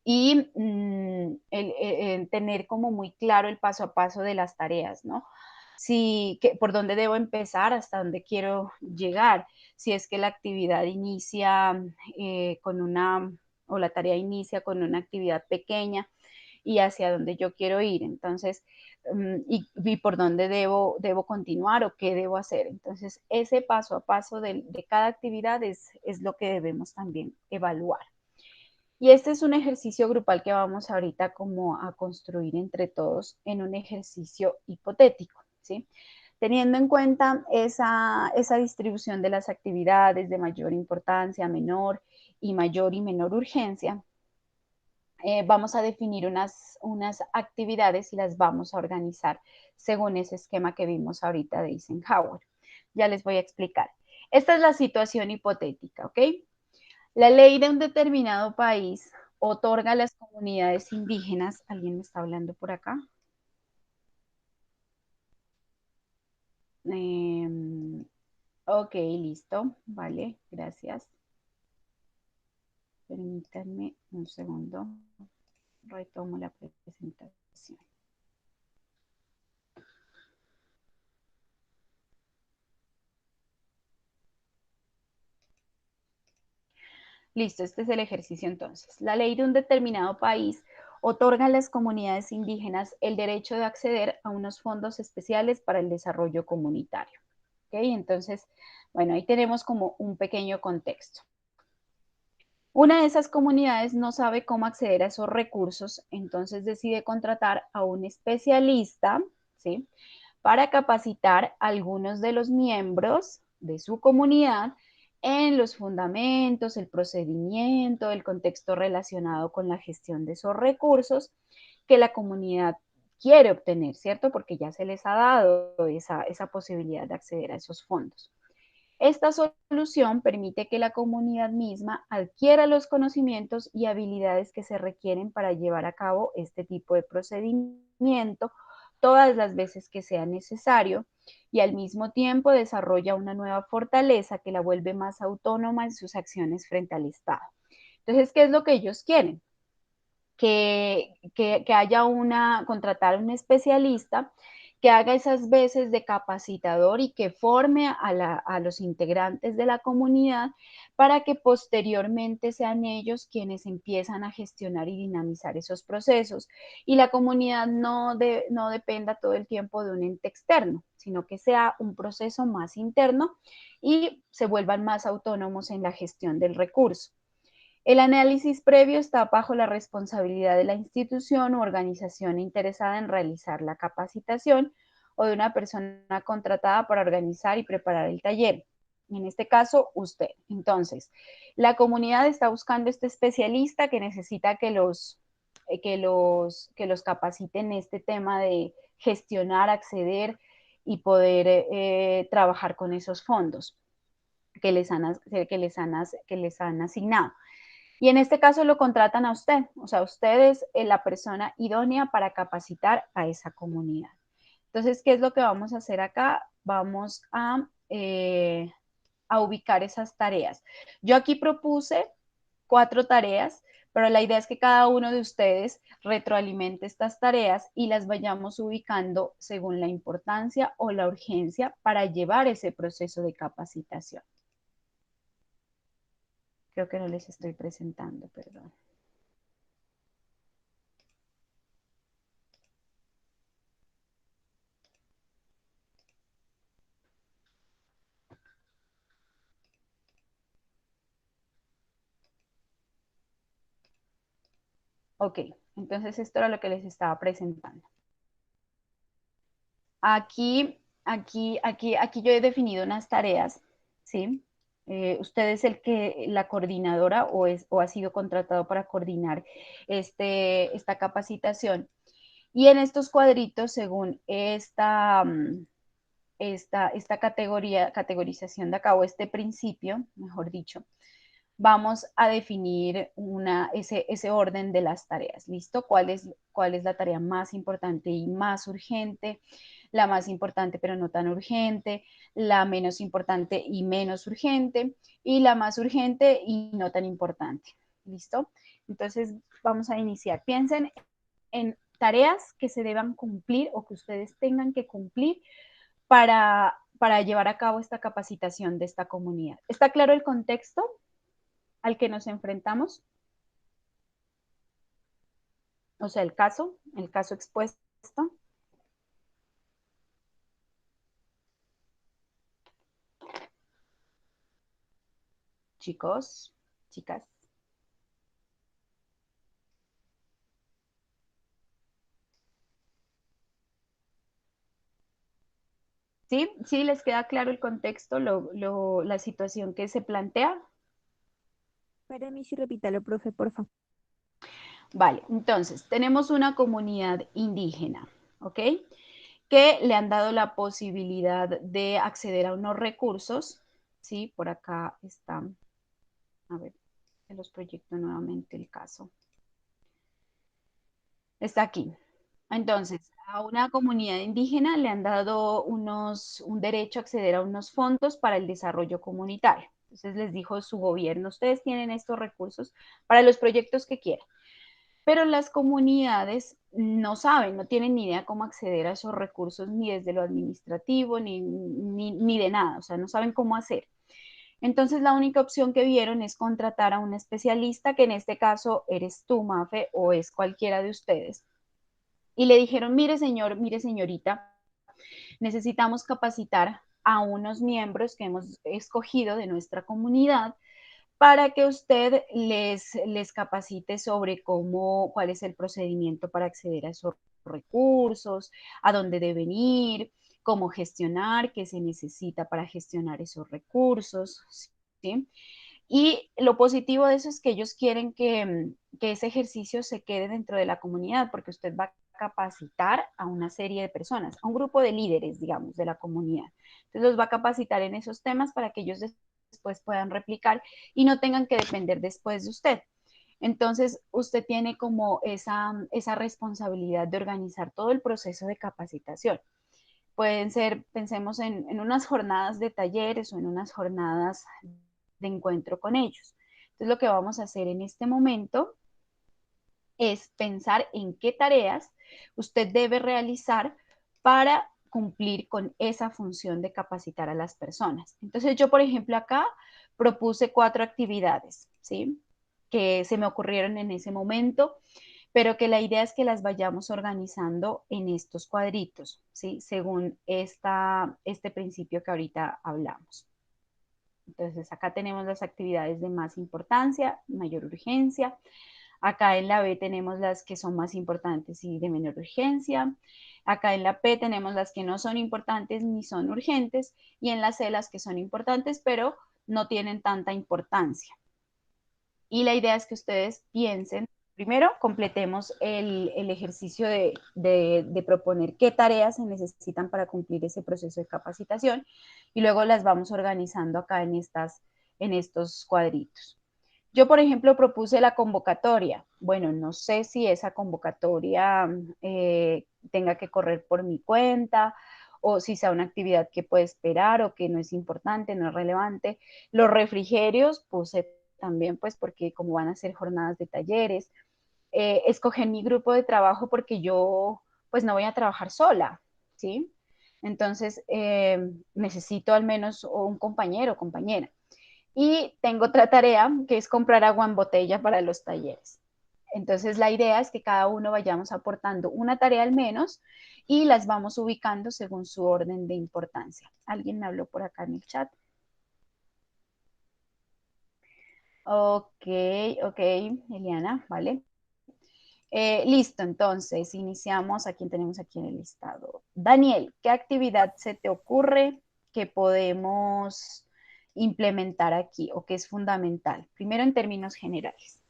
y el tener como muy claro el paso a paso de las tareas, ¿no? Por dónde debo empezar, hasta dónde quiero llegar, si es que la actividad inicia o la tarea inicia con una actividad pequeña y hacia dónde yo quiero ir. Entonces, y por dónde debo continuar o qué debo hacer. Entonces, ese paso a paso de cada actividad es lo que debemos también evaluar. Y este es un ejercicio grupal que vamos ahorita como a construir entre todos en un ejercicio hipotético, ¿sí? Teniendo en cuenta esa distribución de las actividades de mayor importancia, menor y mayor y menor urgencia, vamos a definir unas actividades y las vamos a organizar según ese esquema que vimos ahorita de Eisenhower. Ya les voy a explicar. Esta es la situación hipotética, ¿ok? La ley de un determinado país otorga a las comunidades indígenas, ¿alguien me está hablando por acá? Ok, listo, vale, gracias. Permítanme un segundo, retomo la presentación. Listo, este es el ejercicio entonces. La ley de un determinado país otorga a las comunidades indígenas el derecho de acceder a unos fondos especiales para el desarrollo comunitario. ¿Ok? Entonces, bueno, ahí tenemos como un pequeño contexto. Una de esas comunidades no sabe cómo acceder a esos recursos, entonces decide contratar a un especialista, ¿sí? Para capacitar a algunos de los miembros de su comunidad en los fundamentos, el procedimiento, el contexto relacionado con la gestión de esos recursos que la comunidad quiere obtener, ¿cierto? Porque ya se les ha dado esa posibilidad de acceder a esos fondos. Esta solución permite que la comunidad misma adquiera los conocimientos y habilidades que se requieren para llevar a cabo este tipo de procedimiento todas las veces que sea necesario y al mismo tiempo desarrolla una nueva fortaleza que la vuelve más autónoma en sus acciones frente al Estado. Entonces, ¿qué es lo que ellos quieren? Que haya contratar a un especialista que haga esas veces de capacitador y que forme a los integrantes de la comunidad para que posteriormente sean ellos quienes empiezan a gestionar y dinamizar esos procesos y la comunidad no dependa todo el tiempo de un ente externo, sino que sea un proceso más interno y se vuelvan más autónomos en la gestión del recurso. El análisis previo está bajo la responsabilidad de la institución u organización interesada en realizar la capacitación o de una persona contratada para organizar y preparar el taller. En este caso, usted. Entonces, la comunidad está buscando este especialista que necesita que los capaciten en este tema de gestionar, acceder y poder trabajar con esos fondos que les han asignado. Y en este caso lo contratan a usted, o sea, usted es la persona idónea para capacitar a esa comunidad. Entonces, ¿qué es lo que vamos a hacer acá? Vamos a ubicar esas tareas. Yo aquí propuse 4 tareas, pero la idea es que cada uno de ustedes retroalimente estas tareas y las vayamos ubicando según la importancia o la urgencia para llevar ese proceso de capacitación. Creo que no les estoy presentando, perdón. Ok, entonces esto era lo que les estaba presentando. Aquí yo he definido unas tareas, ¿sí? Usted es la coordinadora o ha sido contratado para coordinar esta capacitación. Y en estos cuadritos, según esta categorización de acá, o este principio, mejor dicho, vamos a definir ese orden de las tareas. ¿Listo? ¿Cuál es la tarea más importante y más urgente? La más importante pero no tan urgente, la menos importante y menos urgente, y la más urgente y no tan importante. ¿Listo? Entonces vamos a iniciar. Piensen en tareas que se deban cumplir o que ustedes tengan que cumplir para llevar a cabo esta capacitación de esta comunidad. ¿Está claro el contexto al que nos enfrentamos? o sea, el caso expuesto. Chicos, chicas. ¿Sí? ¿Sí les queda claro el contexto, la situación que se plantea? Para mí, sí, repítalo, profe, por favor. Vale, entonces, tenemos una comunidad indígena, ¿ok? Que le han dado la posibilidad de acceder a unos recursos, ¿sí? Por acá están, a ver, se los proyecto nuevamente el caso. Está aquí. Entonces, a una comunidad indígena le han dado un derecho a acceder a unos fondos para el desarrollo comunitario. Entonces les dijo su gobierno, ustedes tienen estos recursos para los proyectos que quieran. Pero las comunidades no saben, no tienen ni idea cómo acceder a esos recursos, ni desde lo administrativo, ni de nada, o sea, no saben cómo hacer. Entonces, la única opción que vieron es contratar a un especialista, que en este caso eres tú, Mafe, o es cualquiera de ustedes. Y le dijeron, mire señor, mire señorita, necesitamos capacitar a unos miembros que hemos escogido de nuestra comunidad para que usted les capacite sobre cuál es el procedimiento para acceder a esos recursos, a dónde deben ir, cómo gestionar, qué se necesita para gestionar esos recursos, ¿sí? Y lo positivo de eso es que ellos quieren que ese ejercicio se quede dentro de la comunidad, porque usted va a capacitar a una serie de personas, a un grupo de líderes, digamos, de la comunidad. Entonces los va a capacitar en esos temas para que ellos después puedan replicar y no tengan que depender después de usted. Entonces, usted tiene como esa responsabilidad de organizar todo el proceso de capacitación. Pueden ser, pensemos en unas jornadas de talleres o en unas jornadas de encuentro con ellos. Entonces, lo que vamos a hacer en este momento es pensar en qué tareas usted debe realizar para cumplir con esa función de capacitar a las personas. Entonces, yo, por ejemplo, acá propuse 4 actividades, ¿sí? Que se me ocurrieron en ese momento, pero que la idea es que las vayamos organizando en estos cuadritos, ¿sí? Según este principio que ahorita hablamos. Entonces, acá tenemos las actividades de más importancia, mayor urgencia. Acá en la B tenemos las que son más importantes y de menor urgencia. Acá en la P tenemos las que no son importantes ni son urgentes. Y en la C las que son importantes, pero no tienen tanta importancia. Y la idea es que ustedes piensen, primero completemos el ejercicio de proponer qué tareas se necesitan para cumplir ese proceso de capacitación y luego las vamos organizando acá en estos cuadritos. Yo, por ejemplo, propuse la convocatoria. Bueno, no sé si esa convocatoria tenga que correr por mi cuenta o si sea una actividad que puede esperar o que no es importante, no es relevante. Los refrigerios puse también, pues, porque como van a ser jornadas de talleres, escoger mi grupo de trabajo porque yo, pues, no voy a trabajar sola, ¿sí? Entonces, necesito al menos un compañero o compañera. Y tengo otra tarea que es comprar agua en botella para los talleres. Entonces la idea es que cada uno vayamos aportando una tarea al menos y las vamos ubicando según su orden de importancia. ¿Alguien me habló por acá en el chat? Ok, ok, Eliana, vale. Listo, entonces iniciamos a quien tenemos aquí en el listado. Daniel, ¿qué actividad se te ocurre que podemos implementar aquí o que es fundamental? Primero en términos generales.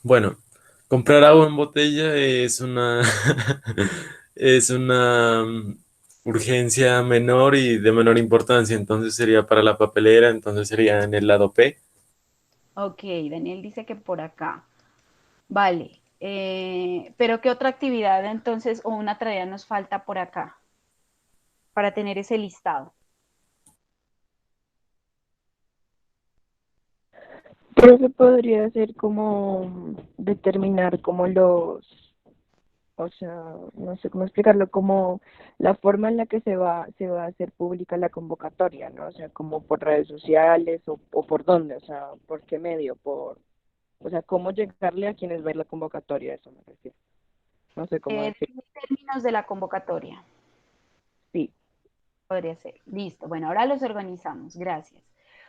Bueno, comprar agua en botella es una es una urgencia menor y de menor importancia, entonces sería para la papelera, entonces sería en el lado P. Ok, Daniel dice que por acá. Vale, pero ¿qué otra actividad entonces o una tarea nos falta por acá para tener ese listado? Pero se podría hacer como determinar como o sea, no sé cómo explicarlo, como la forma en la que se va a hacer pública la convocatoria, ¿no? O sea, como por redes sociales o por dónde, o sea, por qué medio, por... O sea, cómo llegarle a quienes ven la convocatoria, a eso me refiero. No sé cómo decir. Términos de la convocatoria, Sí. podría ser. Listo. Bueno, ahora los organizamos. Gracias.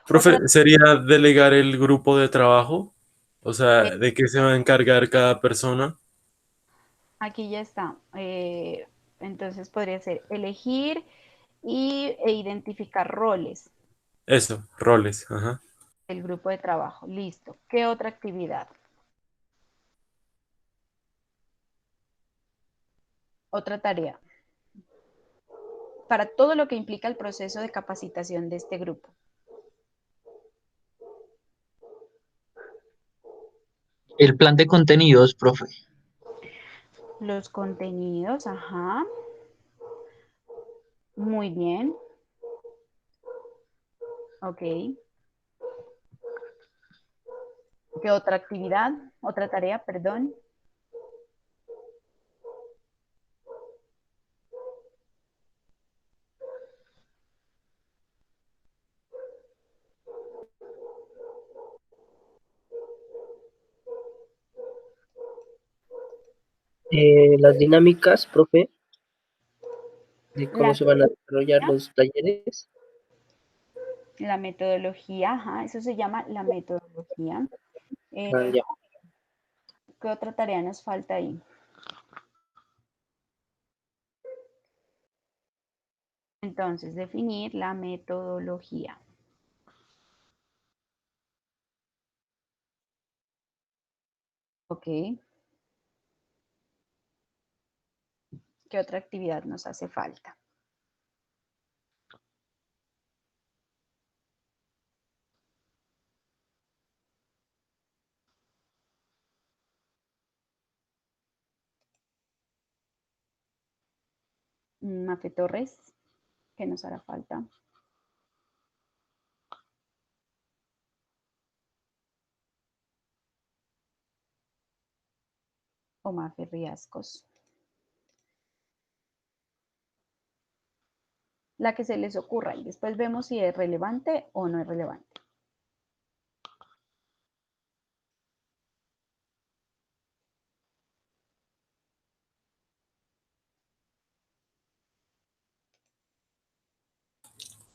Otra, Profe, ¿sería delegar el grupo de trabajo? O eh, sea, ¿de qué se va a encargar cada persona? aquí ya está. Entonces podría ser elegir e identificar roles Eso, roles. Ajá. del grupo de trabajo. Listo. ¿Qué otra actividad? Otra tarea. Para todo lo que implica el proceso de capacitación de este grupo. El plan de contenidos, profe. Los contenidos, ajá. Muy bien. Ok. ¿Qué otra actividad? Otra tarea, perdón. Las dinámicas, profe, de cómo La, se van a desarrollar los talleres. la metodología, ajá, eso se llama la metodología. Ah, ya. ¿Qué otra tarea nos falta ahí? Entonces, definir la metodología. Ok. ¿Qué otra actividad nos hace falta? Mafe Torres, ¿qué nos hará falta? O Mafe Riascos. La que se les ocurra y después vemos si es relevante o no es relevante.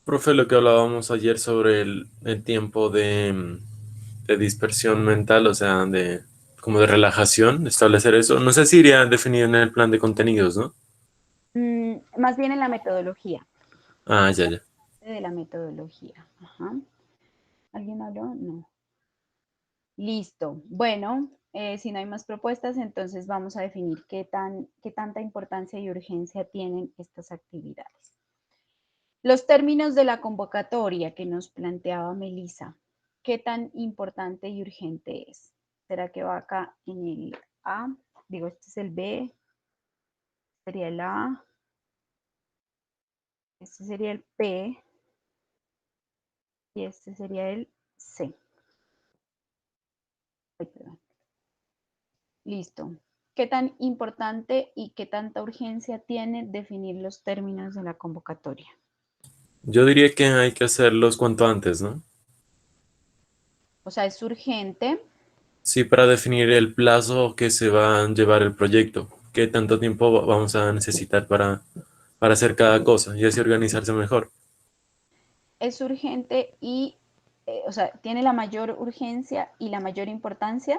Profe, lo que hablábamos ayer sobre el tiempo de dispersión mental, o sea, como de relajación, establecer eso. No sé si iría definido en el plan de contenidos, ¿no? Más bien en la metodología. Ah, ya, ya. De la metodología. Ajá. ¿Alguien habló? No. Listo. Bueno, si no hay más propuestas, entonces vamos a definir qué tanta importancia y urgencia tienen estas actividades. Los términos de la convocatoria que nos planteaba Melissa, ¿qué tan importante y urgente es? ¿Será que va acá en el A? Digo, este es el B, sería el A, este sería el P y este sería el C. Ay, perdón. Listo. ¿Qué tan importante y qué tanta urgencia tiene definir los términos de la convocatoria? Yo diría que hay que hacerlos cuanto antes, ¿no? O sea, es urgente. Sí, para definir el plazo que se va a llevar el proyecto. ¿Qué tanto tiempo vamos a necesitar para hacer cada cosa y así organizarse mejor? Es urgente y, o sea, tiene la mayor urgencia y la mayor importancia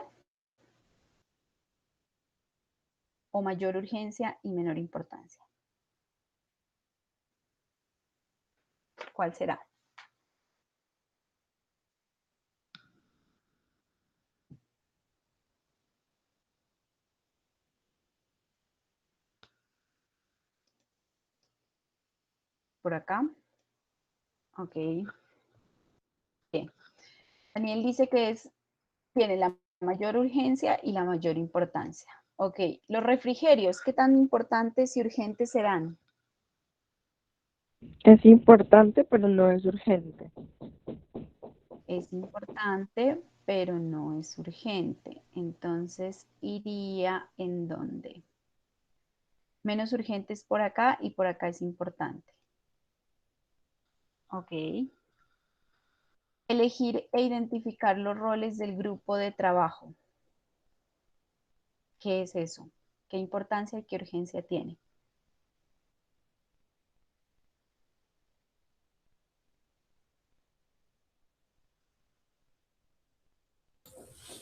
o mayor urgencia y menor importancia. ¿Cuál será? Por acá. Ok. Bien. Daniel dice que tiene la mayor urgencia y la mayor importancia. Ok. Los refrigerios, ¿qué tan importantes y urgentes serán? Es importante, pero no es urgente. Es importante, pero no es urgente. Entonces, iría en dónde. Menos urgente es por acá y por acá es importante. Ok. Elegir e identificar los roles del grupo de trabajo. ¿Qué es eso? ¿Qué importancia y qué urgencia tiene?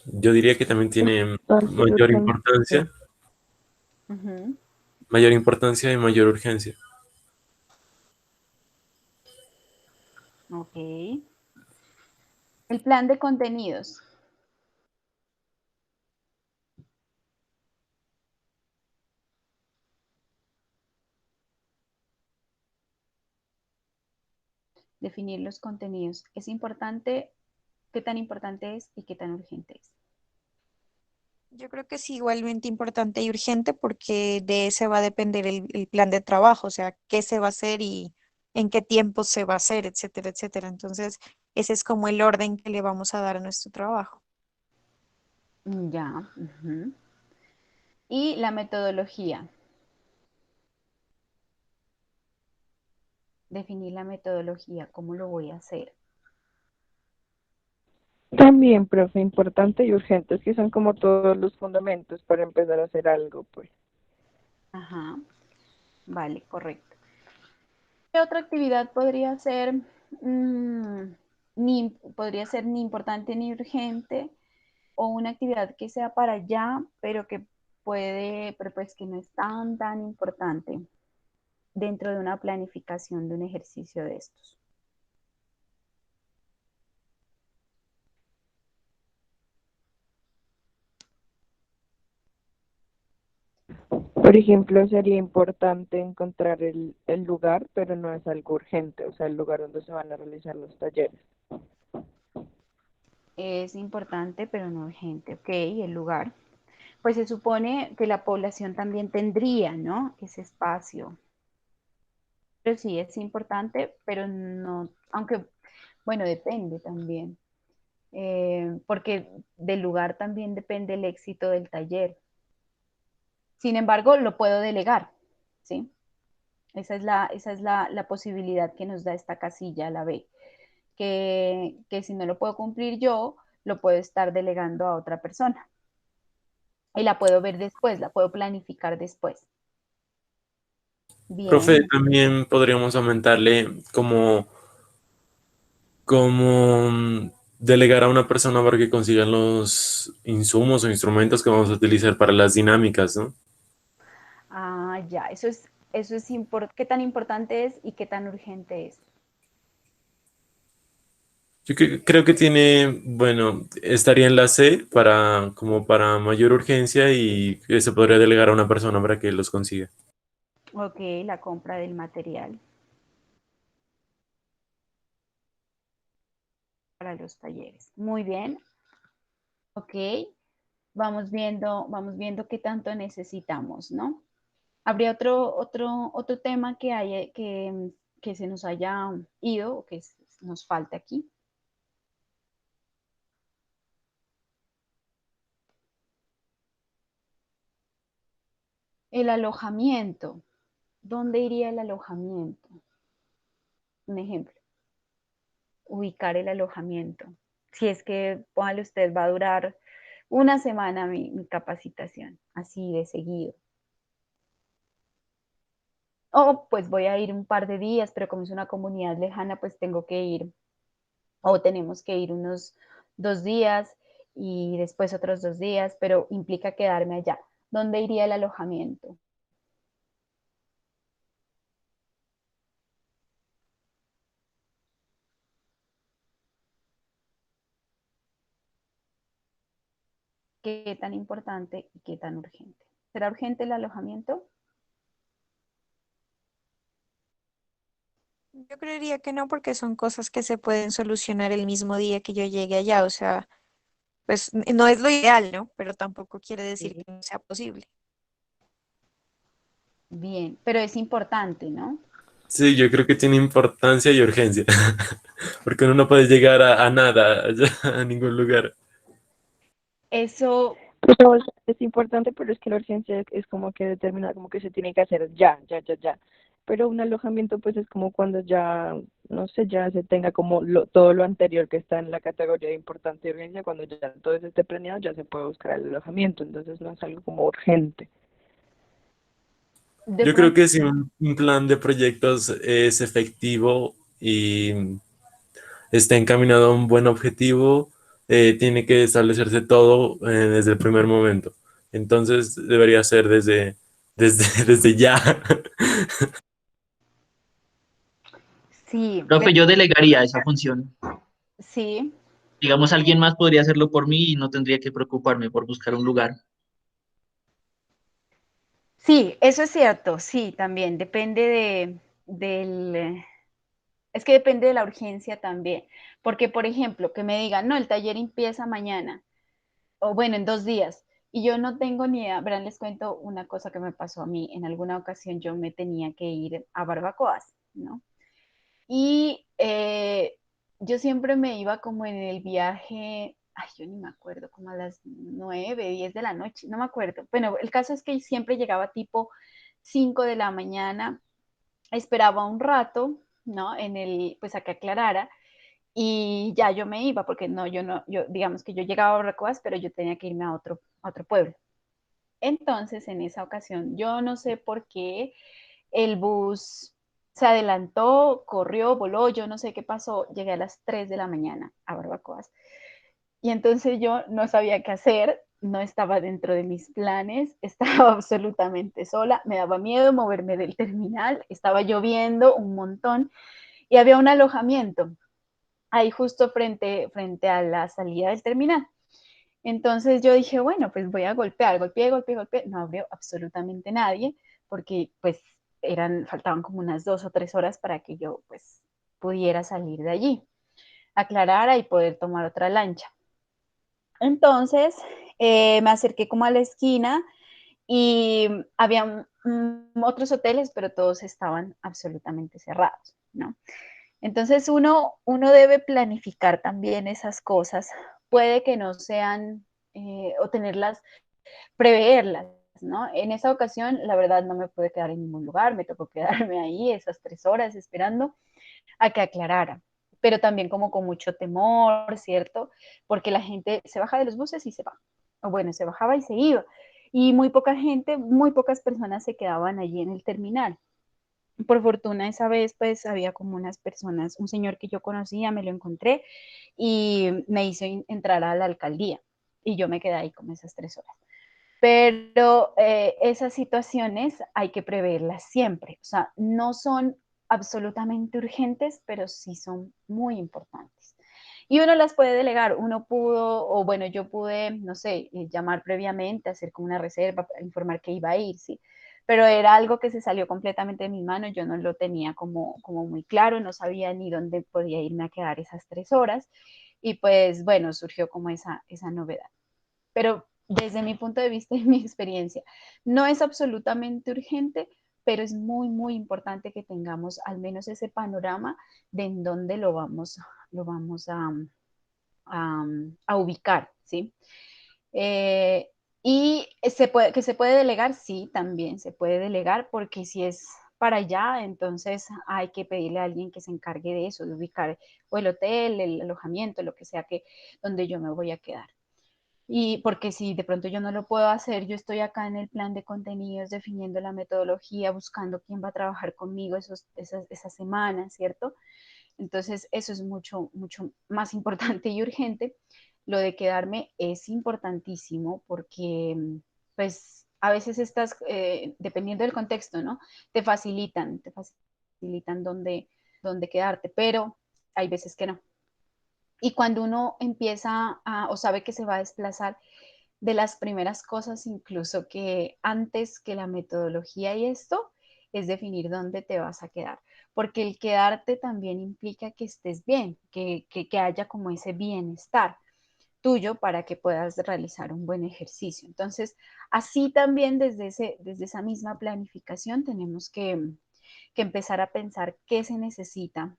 Yo diría que también tiene Bastante urgente. Ujú. mayor importancia y mayor urgencia. Ok. El plan de contenidos. Definir los contenidos. ¿Es importante? ¿Qué tan importante es y qué tan urgente es? Yo creo que es igualmente importante y urgente porque de ese va a depender el plan de trabajo, o sea, qué se va a hacer y en qué tiempo se va a hacer, etcétera, etcétera. Entonces, ese es como el orden que le vamos a dar a nuestro trabajo. Ya. Ujú. Y la metodología. Definir la metodología. ¿Cómo lo voy a hacer? También, profe, importante y urgente, es que son como todos los fundamentos para empezar a hacer algo, pues. Ajá. Vale, correcto. ¿Qué otra actividad podría ser, podría ser ni importante ni urgente? O una actividad que sea para allá, pero que puede, pero pues que no es tan importante dentro de una planificación de un ejercicio de estos. Por ejemplo, sería importante encontrar el lugar, pero no es algo urgente, o sea, el lugar donde se van a realizar los talleres. Es importante, pero no urgente. Ok, el lugar. Pues se supone que la población también tendría, ¿no? Ese espacio. Pero sí, es importante, pero no, aunque, bueno, depende también. Porque del lugar también depende el éxito del taller. Sin embargo, lo puedo delegar, ¿sí? Esa es la posibilidad que nos da esta casilla, la B, que si no lo puedo cumplir yo, lo puedo estar delegando a otra persona. Y la puedo ver después, la puedo planificar después. Profe, Bien, también podríamos aumentarle como delegar a una persona para que consigan los insumos o instrumentos que vamos a utilizar para las dinámicas, ¿no? ya, ¿qué tan importante es y qué tan urgente es? Creo que tiene, bueno, estaría en la C como para mayor urgencia y que se podría delegar a una persona para que los consiga. Ok, la compra del material para los talleres. Muy bien, ok, vamos viendo qué tanto necesitamos, ¿no? ¿Habría otro tema que se nos haya ido o que nos falta aquí? El alojamiento. ¿Dónde iría el alojamiento? Un ejemplo, ubicar el alojamiento. Si es que, póngale usted, va a durar una semana mi capacitación, así de seguido. O pues voy a ir un par de días, pero como es una comunidad lejana, pues tengo que ir, o tenemos que ir unos 2 días y después otros 2 días, pero implica quedarme allá. ¿Dónde iría el alojamiento? ¿Qué tan importante y qué tan urgente? ¿Será urgente el alojamiento? Yo creería que no, porque son cosas que se pueden solucionar el mismo día que yo llegue allá. O sea, pues no es lo ideal, ¿no? Pero tampoco quiere decir Sí. que no sea posible. Bien, pero es importante, ¿no? Sí, yo creo que tiene importancia y urgencia, porque uno no puede llegar a nada, allá, a ningún lugar. Eso, Pero, o sea, es importante, pero es que la urgencia es como que determina, como que se tiene que hacer ya, ya, ya, ya. Pero un alojamiento pues es como cuando ya, no sé, ya se tenga como todo lo anterior que está en la categoría de importante y urgencia, cuando ya todo eso esté planeado ya se puede buscar el alojamiento, entonces no es algo como urgente. De Yo creo pronto, que si un plan de proyectos es efectivo y está encaminado a un buen objetivo, tiene que establecerse todo desde el primer momento. Entonces debería ser desde ya. sí, Profe, yo delegaría esa función. sí, Digamos, alguien más podría hacerlo por mí y no tendría que preocuparme por buscar un lugar. sí, eso es cierto, sí, también depende es que depende de la urgencia también, porque por ejemplo, que me digan, no, el taller empieza mañana, o bueno, en 2 días, y yo no tengo ni idea, verán, les cuento una cosa que me pasó a mí, en alguna ocasión yo me tenía que ir a Barbacoas, ¿no? Y yo siempre me iba como en el viaje, ay, yo ni me acuerdo, como a las 9, 10 de la noche, no me acuerdo. Bueno, el caso es que siempre llegaba tipo 5 de la mañana, esperaba un rato, ¿no? Pues a que aclarara, y ya yo me iba, porque no, yo, digamos que yo llegaba a Barracoas, pero yo tenía que irme a otro pueblo. Entonces, en esa ocasión, yo no sé por qué el bus se adelantó, corrió, voló, yo no sé qué pasó, llegué a las 3 de la mañana a Barbacoas. Y entonces yo no sabía qué hacer, no estaba dentro de mis planes, estaba absolutamente sola, me daba miedo moverme del terminal, estaba lloviendo un montón y había un alojamiento ahí justo frente a la salida del terminal. Entonces yo dije, bueno, pues voy a golpear, golpeé, no abrió absolutamente nadie, porque pues faltaban como unas 2 o 3 horas para que yo pues pudiera salir de allí, aclarara y poder tomar otra lancha. Entonces me acerqué como a la esquina y había otros hoteles, pero todos estaban absolutamente cerrados, ¿no? Entonces uno debe planificar también esas cosas. Puede que no sean o tenerlas, preverlas, ¿no? En esa ocasión, la verdad, no me pude quedar en ningún lugar, me tocó quedarme ahí esas 3 horas esperando a que aclarara, pero también como con mucho temor, ¿cierto? Porque la gente se baja de los buses y se va, o bueno, se bajaba y se iba, y muy poca gente, muy pocas personas se quedaban allí en el terminal. Por fortuna esa vez pues había como unas personas, un señor que yo conocía, me lo encontré y me hizo entrar a la alcaldía y yo me quedé ahí como esas 3 horas. Pero esas situaciones hay que preverlas siempre, o sea, no son absolutamente urgentes, pero sí son muy importantes. Y uno las puede delegar, uno pudo, o bueno, yo pude, no sé, llamar previamente, hacer como una reserva, informar que iba a ir, ¿sí? Pero era algo que se salió completamente de mis manos, yo no lo tenía como muy claro, no sabía ni dónde podía irme a quedar esas 3 horas, y pues bueno, surgió como esa novedad. Pero desde mi punto de vista y mi experiencia, no es absolutamente urgente, pero es muy, muy importante que tengamos al menos ese panorama de en dónde lo vamos a ubicar, ¿sí? Eh, y que se puede delegar, sí, también se puede delegar, porque si es para allá, entonces hay que pedirle a alguien que se encargue de eso, de ubicar o el hotel, el alojamiento, lo que sea que donde yo me voy a quedar. Y porque si de pronto yo no lo puedo hacer, yo estoy acá en el plan de contenidos, definiendo la metodología, buscando quién va a trabajar conmigo esas semanas, ¿cierto? Entonces, eso es mucho, mucho más importante y urgente. Lo de quedarme es importantísimo porque, pues, a veces estás, dependiendo del contexto, ¿no? Te facilitan dónde quedarte, pero hay veces que no. Y cuando uno empieza o sabe que se va a desplazar, de las primeras cosas, incluso que antes que la metodología y esto, es definir dónde te vas a quedar. Porque el quedarte también implica que estés bien, que haya como ese bienestar tuyo para que puedas realizar un buen ejercicio. Entonces, así también desde esa misma planificación tenemos que empezar a pensar qué se necesita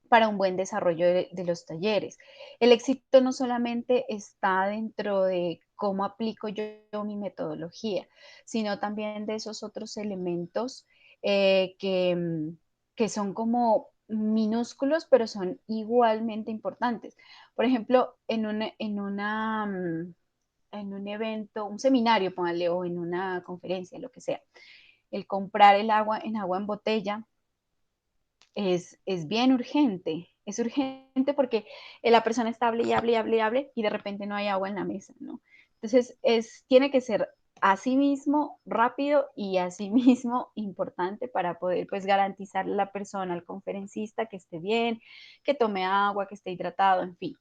para un buen desarrollo de los talleres. El éxito no solamente está dentro de cómo aplico yo mi metodología, sino también de esos otros elementos que son como minúsculos, pero son igualmente importantes. Por ejemplo, en un evento, un seminario, póngale, o en una conferencia, lo que sea, el comprar el agua en botella es bien urgente. Es urgente porque la persona está hable y hable y hable y hable y de repente no hay agua en la mesa, ¿no? Entonces, tiene que ser así mismo rápido y así mismo importante para poder pues garantizarle a la persona, al conferencista, que esté bien, que tome agua, que esté hidratado, en fin,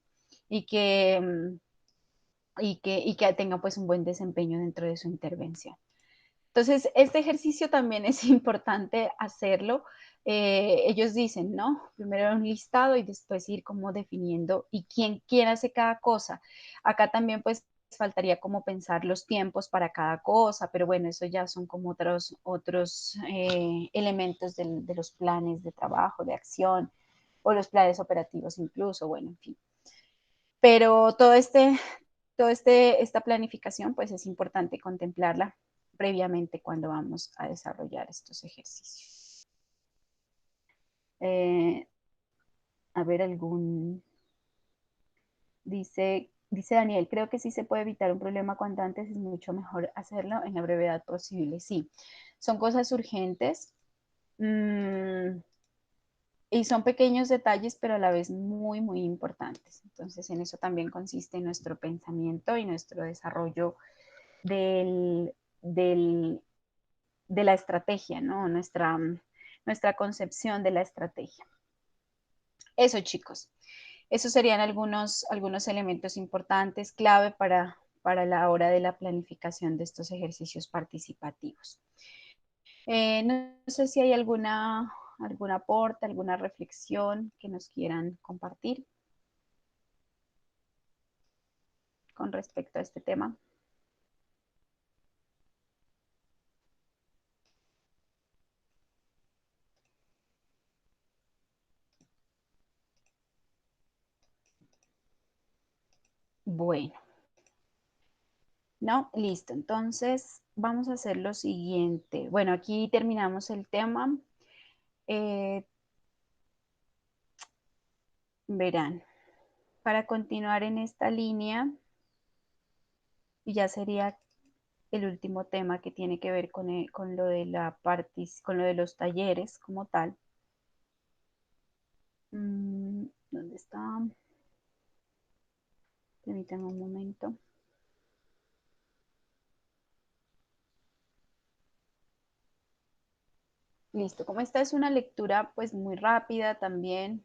y que tenga pues un buen desempeño dentro de su intervención. Entonces, este ejercicio también es importante hacerlo. Ellos dicen, ¿no? Primero un listado y después ir como definiendo y quién hace cada cosa. Acá también pues faltaría como pensar los tiempos para cada cosa, pero bueno, eso ya son como otros elementos de los planes de trabajo, de acción o los planes operativos incluso, bueno, en fin. Pero esta planificación, pues es importante contemplarla previamente cuando vamos a desarrollar estos ejercicios. A ver, dice Daniel, creo que sí se puede evitar un problema cuanto antes, es mucho mejor hacerlo en la brevedad posible. Sí, son cosas urgentes y son pequeños detalles, pero a la vez muy, muy importantes. Entonces, en eso también consiste nuestro pensamiento y nuestro desarrollo del, del, de la estrategia, ¿no? Nuestra concepción de la estrategia. Eso, chicos. Esos serían algunos elementos importantes, clave para la hora de la planificación de estos ejercicios participativos. No sé si hay algún aporte, alguna reflexión que nos quieran compartir con respecto a este tema. Bueno, no, listo. Entonces vamos a hacer lo siguiente. Bueno, aquí terminamos el tema. Verán, para continuar en esta línea, y ya sería el último tema que tiene que ver con lo de con lo de los talleres como tal. ¿Dónde está? Permítanme un momento. Listo, como esta es una lectura pues muy rápida también,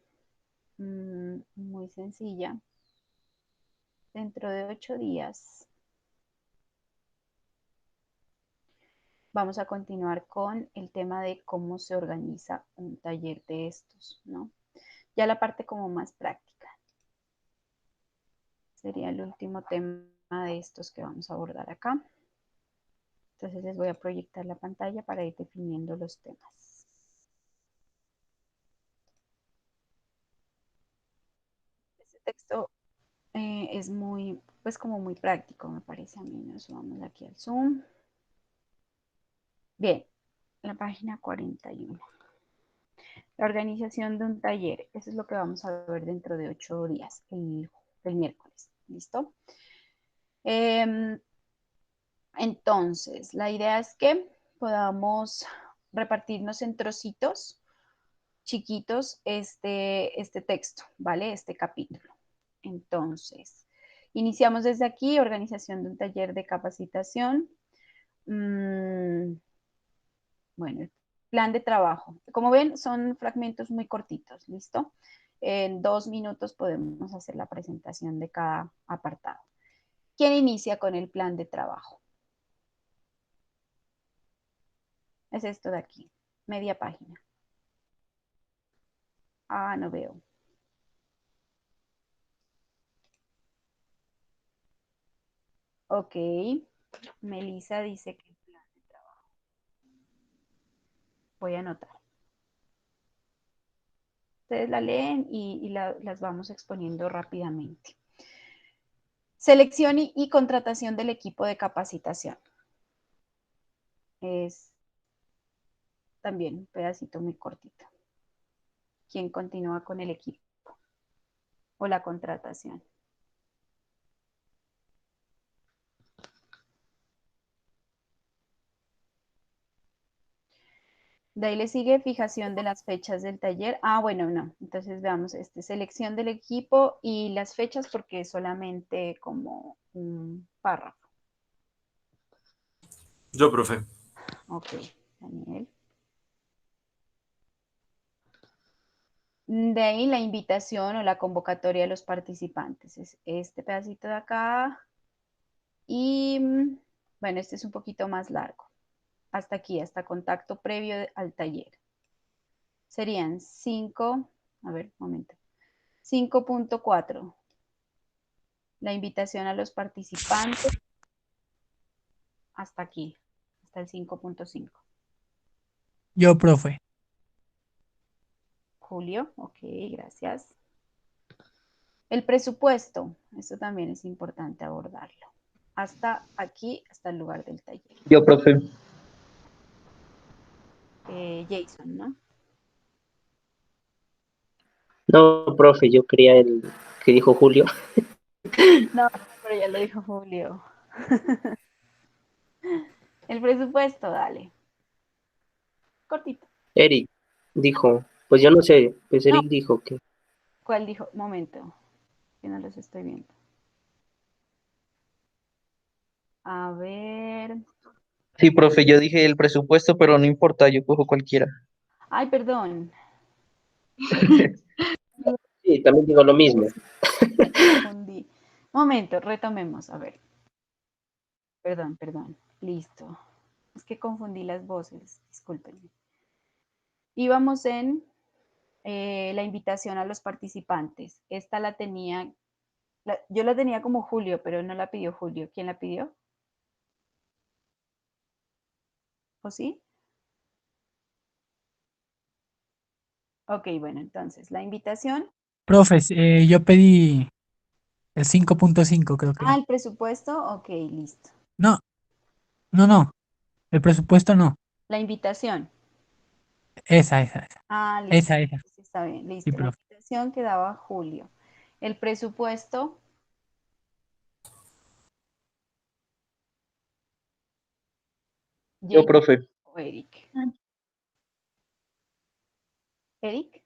muy sencilla, dentro de 8 días vamos a continuar con el tema de cómo se organiza un taller de estos, ¿no? Ya la parte como más práctica. Sería el último tema de estos que vamos a abordar acá. Entonces les voy a proyectar la pantalla para ir definiendo los temas. Este texto es muy, pues como muy práctico, me parece a mí. Nos vamos aquí al Zoom. Bien, la página 41. La organización de un taller. Eso es lo que vamos a ver dentro de 8 días, el miércoles. ¿Listo? Entonces, la idea es que podamos repartirnos en trocitos chiquitos este texto, ¿vale? Este capítulo. Entonces, iniciamos desde aquí, organización de un taller de capacitación. Bueno, el plan de trabajo. Como ven, son fragmentos muy cortitos, ¿listo? En 2 minutos podemos hacer la presentación de cada apartado. ¿Quién inicia con el plan de trabajo? Es esto de aquí, media página. Ah, no veo. Ok. Melissa dice que el plan de trabajo. Voy a anotar. Ustedes la leen y las vamos exponiendo rápidamente. Selección y contratación del equipo de capacitación. Es también un pedacito muy cortito. ¿Quién continúa con el equipo o la contratación? De ahí le sigue fijación de las fechas del taller. Ah, bueno, no. Entonces veamos, selección del equipo y las fechas porque es solamente como un párrafo. Yo, profe. Ok, Daniel. De ahí la invitación o la convocatoria de los participantes. Es este pedacito de acá. Y bueno, este es un poquito más largo. Hasta aquí, hasta contacto previo al taller. Serían 5, a ver, un momento. 5.4. La invitación a los participantes. Hasta aquí, hasta el 5.5. Yo, profe. Julio, ok, gracias. El presupuesto, eso también es importante abordarlo. Hasta aquí, hasta el lugar del taller. Yo, profe. Jason, ¿no? No, profe, yo quería el que dijo Julio. No, pero ya lo dijo Julio. El presupuesto, dale. Cortito. Eric dijo, pues yo no sé, pues No. Eric dijo que ¿Cuál dijo? Momento, que no los estoy viendo. A ver. Sí, profe, yo dije el presupuesto, pero no importa, yo cojo cualquiera. Ay, perdón. sí, también digo lo mismo. Me confundí. Momento, retomemos. A ver. Perdón. Listo. Es que confundí las voces. Discúlpenme. Íbamos en la invitación a los participantes. Esta la tenía, yo la tenía como Julio, pero no la pidió Julio. ¿Quién la pidió? ¿O sí? Ok, bueno, entonces la invitación. Profe, yo pedí el 5.5, creo que Ah, era. el presupuesto. Ok, listo. No, no. El presupuesto no. La invitación. Esa. Ah, listo. Esa. Sí, está bien, Sí, listo. La profe. invitación quedaba Julio. El presupuesto. Yo, Jake profe. o Eric. Eric.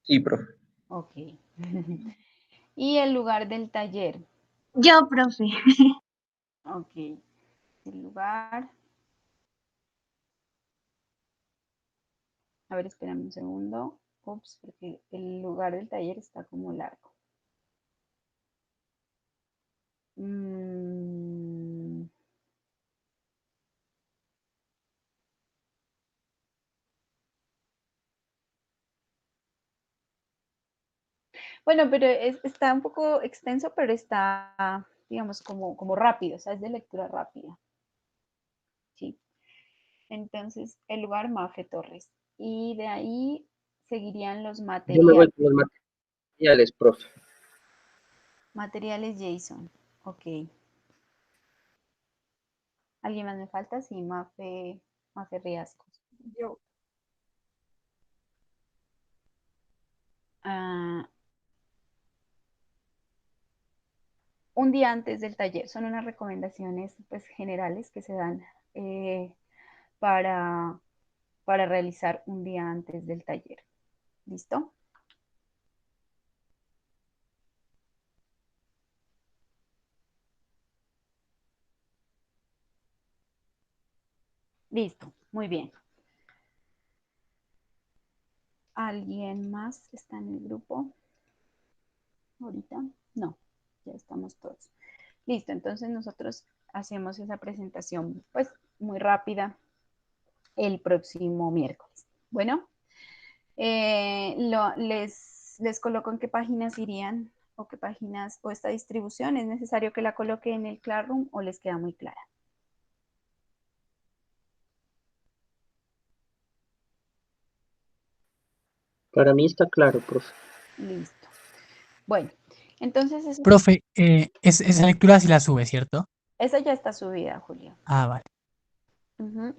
Sí, profe. Ok. Y el lugar del taller. Yo, profe. Ok. El lugar. A ver, espérame un segundo. Ups, porque el lugar del taller está como largo. Bueno, pero está un poco extenso, pero está, digamos, como rápido, o sea, es de lectura rápida. Sí. Entonces, el lugar Mafe Torres. Y de ahí seguirían los Yo me voy materiales. con los materiales, profe. Materiales Jason. Ok. ¿Alguien más me falta? Sí, Mafe Riascos. Yo. Un día antes del taller. Son unas recomendaciones pues, generales que se dan para, para realizar un día antes del taller. ¿Listo? Listo, muy bien. ¿Alguien más está en el grupo? ¿Ahorita? No, ya estamos todos. Listo, entonces nosotros hacemos esa presentación pues muy rápida el próximo miércoles. Bueno, les coloco en qué páginas irían o qué páginas o esta distribución. ¿Es necesario que la coloque en el Classroom o les queda muy clara? Para mí está claro, profe. Listo. Bueno, entonces Profe, esa lectura sí la sube, ¿cierto? esa ya está subida, Julio. Ah, vale.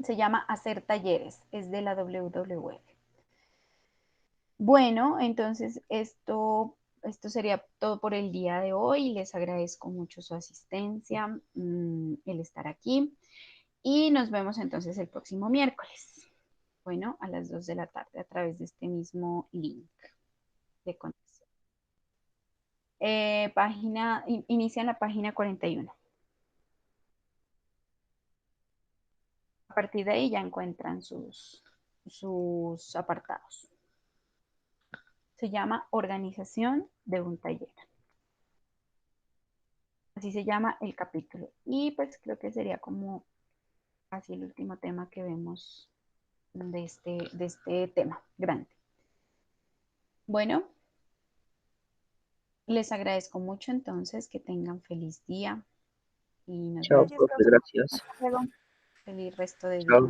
Se llama Hacer Talleres, es de la WWF. Bueno, entonces esto sería todo por el día de hoy. Les agradezco mucho su asistencia, el estar aquí. Y nos vemos entonces el próximo miércoles. Bueno, a las 2 de la tarde a través de este mismo link de conexión. Inicia en la página 41. A partir de ahí ya encuentran sus apartados. Se llama Organización de un taller. Así se llama el capítulo. Y pues creo que sería como casi el último tema que vemos de este tema grande. Bueno, les agradezco mucho entonces, que tengan feliz día y nos Chao, vemos. profe, gracias. Hasta luego. Feliz resto de día. Chao.